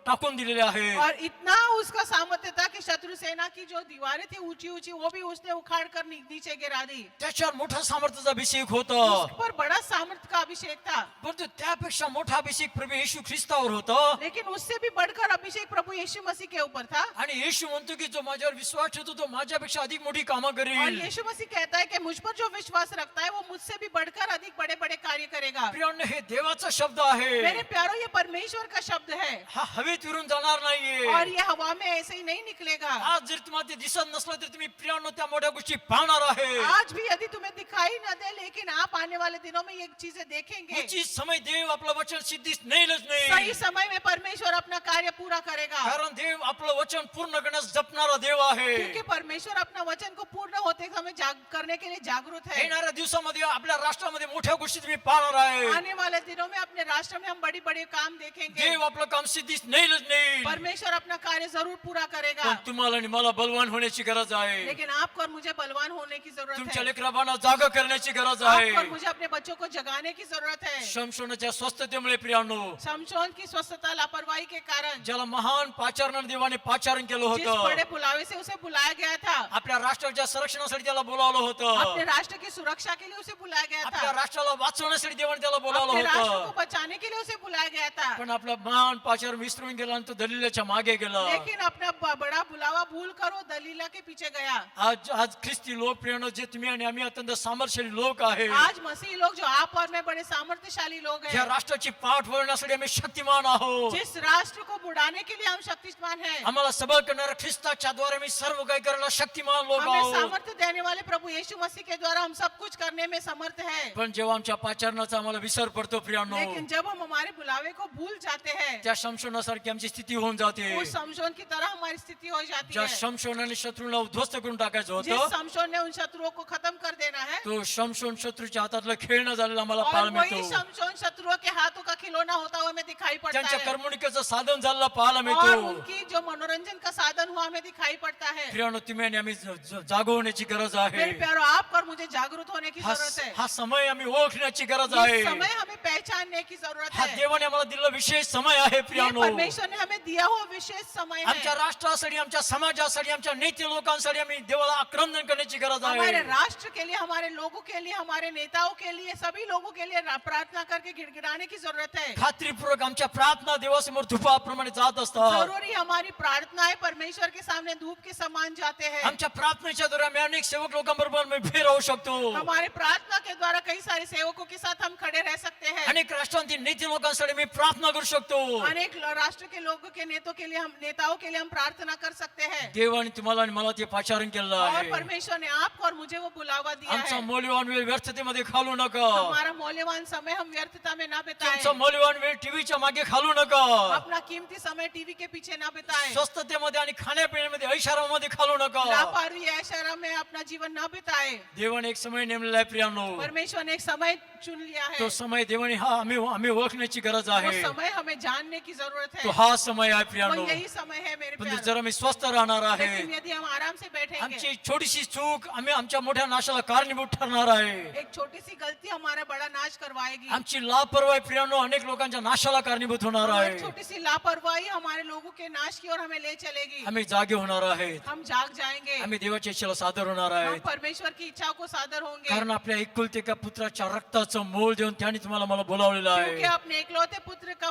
टाकून दिलेले आहे. और इतना उसका सामर्थ्य था कि शत्रु सेना की जो दीवारें थी ऊंची ऊंची वो भी उसने उखाड़ कर नीचे गिरा दी. त्याच्यावर मोठा सामर्थ्याचा अभिषेक होता. उस पर बड़ा सामर्थ्य का अभिषेक था. परंतु त्यापेक्षा मोठा अभिषेक प्रभू येशू ख्रिस्तावर होता. लेकिन उससे भी बढ़कर अभिषेक प्रभु यीशु मसीह के ऊपर था. आणि येशू म्हणतो की जो माझ्यावर विश्वास ठेवतो तो माझ्यापेक्षा अधिक मोठी कामं और करेल. यीशु मसीह कहता है कि मुझ पर जो विश्वास रखता है वो मुझसे भी बढ़कर अधिक बड़े बड़े कार्य करेगा. प्रियानो हे देवाचा शब्द आहे. मेरे प्यारो ये परमेश्वर का शब्द है. हा हवेत विरून जाणार नाहीये. और ये हवा में ऐसे ही नहीं निकलेगा. आज जर तुम्हाला ते दिसत नसलं तर तुम्ही प्रियानो त्या मोठ्या गोष्टी पाहणार आहे. आज भी यदि तुम्हें दिखाई न दे लेकिन आप आने वाले दिनों में ये चीजें देखेंगे. उचित समय देव आपलं वचन सिद्धीस नेईलच सही नाही. समय में परमेश्वर अपना कार्य पूरा करेगा. कारण देव आपलं वचन पूर्ण करण्यास जपणारा देव आहे. क्योंकि परमेश्वर अपना वचन को पूर्ण होते समय करने के लिए जागरूक है. येणाऱ्या दिवसामध्ये आपल्या राष्ट्रामध्ये मोठ्या गोष्टी तुम्ही पाहणार आहे. आने वाले दिनों में अपने राष्ट्र में हम बड़ी बड़ी काम देखेंगे. देव आपलं काम सिद्धीस नेईलच नाही. परमेश्वर अपना कार्य जरूर पूरा करेगा. पण तुम्हाला आणि मला बलवान होण्याची गरज आहे. लेकिन आपको और मुझे बलवान होने की जरूरत तुमच्या है. लेकराबांना जागा करण्याची गरज आपको और आहे. मुझे अपने बच्चों को जगाने की जरूरत है. शमशोनाच्या स्वस्थतेमुळे प्रियानो शमशोन की स्वस्थता लापरवाही के कारण ज्याला महान पाचारण देवाने पाचारण केलं जिस होतं. बड़े बुलावे से उसे बुलाया गया था. आपल्या राष्ट्राच्या संरक्षणासाठी त्याला बोलावलं अपने होतं. राष्ट्र की सुरक्षा के लिए उसे बुलाया गया आपल्या था. राष्ट्राला वाचवण्यासाठी देवाने त्याला बोलावलं अपने राष्ट्र को होतं. बचाने के लिए उसे बुलाया गया था. पण आपला महान पाचारण विसरून गेला आणि तो दलिलाच्या मागे गेला. लेकिन अपना बड़ा बुलावा भूल कर वो दलीला के पीछे गया. आज ख्रिस्ती लोक प्रियानो जे तुम्ही आणि आम्ही अत्यंत सामर्थ्यशाली लोक आहे. आज मसीही लोग जो आप और मैं बड़े सामर्थ्यशाली लोग या हैं. राष्ट्राची पाठ वळण्यासाठी आम्ही शक्तिमान आहोत. जिस राष्ट्र को बुढ़ाने के लिए हम शक्तिमान हैं. आम्हाला सबळ करणाऱ्या ख्रिस्ताच्या द्वारे आम्ही सर्व काही करायला शक्तिमान लोक हमें आहोत. सामर्थ्य देने वाले प्रभु यीशु मसीह के द्वारा हम सब कुछ करने में समर्थ है. पण जेव्हा आमच्या पाचारणाचा आम्हाला विसर पडतो प्रियानो, लेकिन जब हम हमारे बुलावे को भूल जाते हैं त्या शमशोनासारखी आमची स्थिती होऊन जाते. उस शमशोन की तरह हमारी स्थिती हो जाती ज्या है. शमशोनाने शत्रूला उद्ध्वस्त करून टाकायचं जिस होतं शमशोन ने उन शत्रुओं को खत्म कर देना है तो शमशोन शत्रूच्या हातातलं खेळणं झालेलं आम्हाला और पाहायला वही मिळतो. शमशोन शत्रुओं के हाथों का खिलौना होता हुआ हमें दिखाई पड़ता त्यांच्या है. करमणुकीचं साधन झालेलं पाहायला और मिळतो. उनकी जो मनोरंजन का साधन हुआ हमें दिखाई पड़ता है. प्रियानो तुम्ही आणि आम्ही जागो होण्याची गरज आहे. मेरे प्यारो आप पर मुझे जागरूक होने की हा जरूरत है. हा समय आम्ही ओळखण्याची गरज आहे. ये समय हमें पहचानने की जरूरत हा है. देवाने आम्हाला दिलेला विशेष समय आहे ये प्रियानो. परमेश्वर ने हमें दिया हुआ विशेष समय आमच्या है. राष्ट्रासाठी आमच्या समाजासाठी आमच्या नेते लोकांसाठी आम्ही देवाला आक्रंदन करण्याची गरज हमारे आहे. राष्ट्र के लिए, हमारे लोगों के लिए, हमारे नेताओं के लिए, सभी लोगों के लिए प्रार्थना करके गिड़गिड़ाने की जरूरत है. खात्रीपूर्वक आमच्या प्रार्थना देवासमोर धुपाप्रमाणे जात असतात. जरूरी हमारी प्रार्थनाएं परमेश्वर के सामने धूप के समान जाते हैं. आमच्या प्रार्थनेच्या द्वारे आम्ही अनेक सेवक लोकांबरोबर आम्ही उभे राहू शकतो. हमारे प्रार्थना के द्वारा कई सारे सेवकों के साथ हम खड़े रह सकते हैं. अनेक राष्ट्रांतील नेते लोकांसाठी मी प्रार्थना करू शकतो. अनेक राष्ट्र के लोगों के नेताओं के लिए हम प्रार्थना कर सकते हैं. देवाने तुम्हाला आणि मला ते पाचारण केलं और आहे. परमेश्वर ने आपको और मुझे वो बुलावा दिया आमचा है. मौल्यवान वेळ व्यर्थतेमध्ये घालू नका. हमारा मौल्यवान समय हम व्यर्थता में ना बिताएं. तुमचा मौल्यवान वेळ टीव्हीच्या मागे घालू नका. अपना कीमती समय टीवी के पीछे ना बिताएं. स्वस्ततेमध्ये आणि खाण्यापिण्यामध्ये ऐशारामध्ये घालू नका. लापारवी ऐशोरा में अपना जीवन ना बिताएं. देवाने एक समय नेमलेला आहे प्रियांनो. परमेश्वर ने एक समय चुन लिया है. तो समय देवाने आम्ही ओळखण्याची गरज वो आहे. समय हमें जानने की जरूरत तो है. हा समय आहे वो प्रियांनो. यही समय है मेरे पण प्यारे. जर आम्ही स्वस्थ राहणार आहे, लेकिन यदि हम आराम से बैठेंगे, आमची छोटीशी चूक आम्ही आमच्या मोठ्या नाशाला कारणीभूत ठरणार आहे. एक छोटी सी गलती हमारा बड़ा नाश करवाएगी. आमची लापरवाही प्रियांनो अनेक लोकांच्या नाशाला कारणीभूत होणार और आहे. एक छोटी सी लापरवाही हमारे लोगों के नाश की ओर हमें ले चलेगी. आम्ही जागे होणार आहेत. हम जाग जाएंगे. आम्ही देवाच्या इच्छेला सादर होणार हम आहेत. परमेश्वर की इच्छा को सादर होंगे. कारण आपल्या एकुलते एका पुत्राच्या रक्ताचं मोल देऊन त्याने तुम्हाला मला बोलावलेलं क्योंकि आहे. अपने इकलौते पुत्र का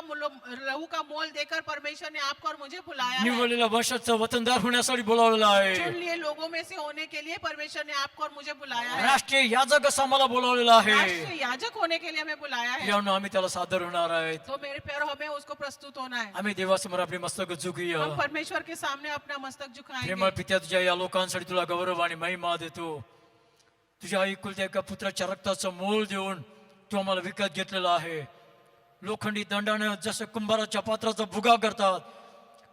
लहू का मोल देकर परमेश्वर ने आपको और मुझे बुलाया है. निवडलेल्या वंशाचं वतनदार होण्यासाठी बोलावलेलं चुन आहे. लिए लोगों में से होने के लिए परमेश्वर ने आपको और मुझे बुलाया है. राष्ट्रीय याजक असं आम्हाला बोलावलेलं आहे. राष्ट्रीय याजक होने के लिए हमें बुलाया है. प्रियांनो आम्ही त्याला सादर होणार आहेत. तो मेरे प्यारों हमें उसको प्रस्तुत होना है. आम्ही देवासमोर आपली मस्तक झुकूया. हम परमेश्वर के सामने अपना मस्तक झुकाएंगे. प्रेमळ पित्या तुझ्या या लोकांसाठी तुला गौरव आणि महिमा देतो. तुझ्या एकुलत्या एका पुत्राच्या रक्ताचं मोल देऊन तू आम्हाला विकत घेतलेला आहे. लोखंडी दंडाने जसं कुंभाराच्या पात्राचा भुगा करतात,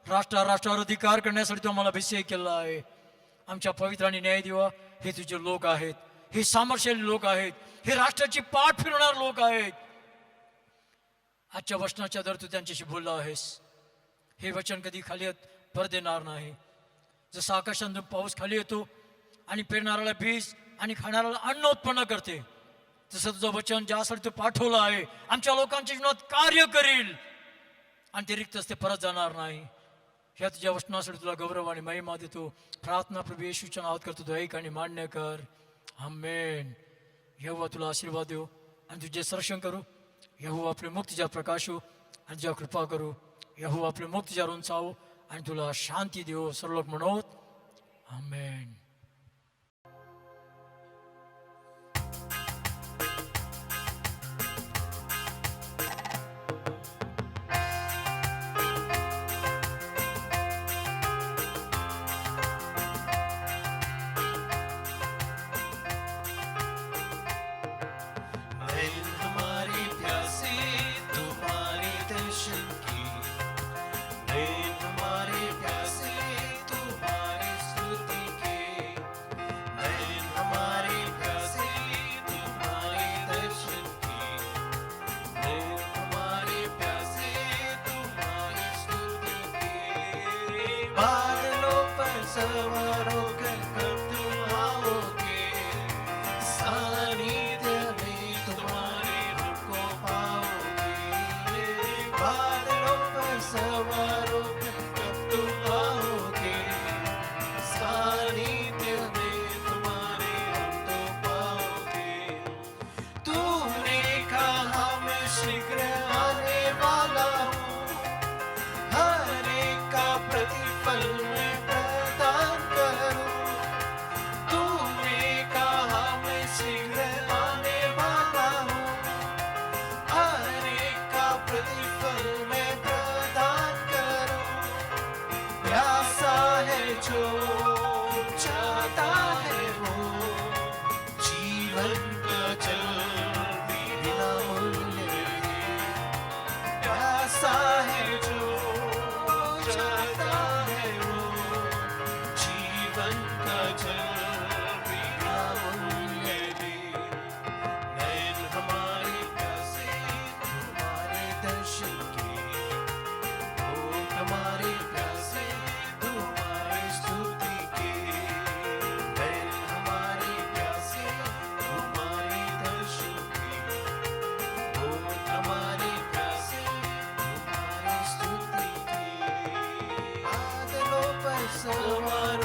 राष्ट्रावर अधिकार करण्यासाठी तू आम्हाला अभिषेक केला आहे. आमच्या पवित्र आणि न्याय देवा हे तुझे लोक आहेत. हे सामर्थ्यशाली लोक आहेत. हे राष्ट्राची पाठ फिरवणार लोक आहेत. आजच्या वचनाच्या दर तू त्यांच्याशी बोलला आहेस. हे वचन कधी खाली परत येणार नाही. जसं आकाशातून पाऊस खाली येतो आणि पेरणाऱ्याला बीज आणि खाणाऱ्याला अन्न उत्पन्न करते, तसं तुझं वचन ज्यासाठी तू पाठवलं आहे आमच्या लोकांच्या जीवनात कार्य करील आणि ते रिक्तच ते परत जाणार नाही. ह्या तुझ्या वचनासाठी तुला गौरव आणि महिमा देतो. प्रार्थना प्रभू येशूच्या नावात करतो. तू ऐक आणि मान्य कर. आमेन. यहोवा तुला आशीर्वाद देऊ आणि तुझे संरक्षण करू. यहोवा आपले मुख तुझ्या प्रकाशू आणि तुझ्या कृपा करू. यहोवा आपले मुख तुझ्या उंचावू आणि तुला शांती देऊ. सर्व लोक म्हणत आमेन. हमारी प्यासी तुम्हारे दर्शन की, हमारे प्यासी तुम्हारी स्तुति की, हमारे प्यासी तुम्हारे दर्शन की, हमारे प्यासी तुम्हारी स्तुति की. बादलों पर सवार होकर कब तुम आओगे, सानिध्य में तुम्हारे रूप को पाओगे. बादलों पर सवार होकर कब तुम आओगे, सानिध्य में तुम्हारे रूप को पाओगे. तूने कहा मैं शीघ्र आने वाला हूँ, हर एक का प्रतिफल मैं प्रदान करूँ. तूने कहा मैं शीघ्र आने वाला हूँ, हर एक का प्रतिफल मैं प्रदान करूँ. प्यासा है जो चाहता है वो, जीवन का जल भी बिना मूल्य के. प्यासा है जो चाहता है वो, जीवन का जल भी बिना मूल्य के. नैन हमारे प्यासे तुम्हारे दर्शन के, होठ हमारे प्यासे तुम्हारी स्तुति के. नैन हमारे प्यासे तुम्हारे दर्शन के, होठ हमारे प्यासे तुम्हारी स्तुति के. बादलों पर सवार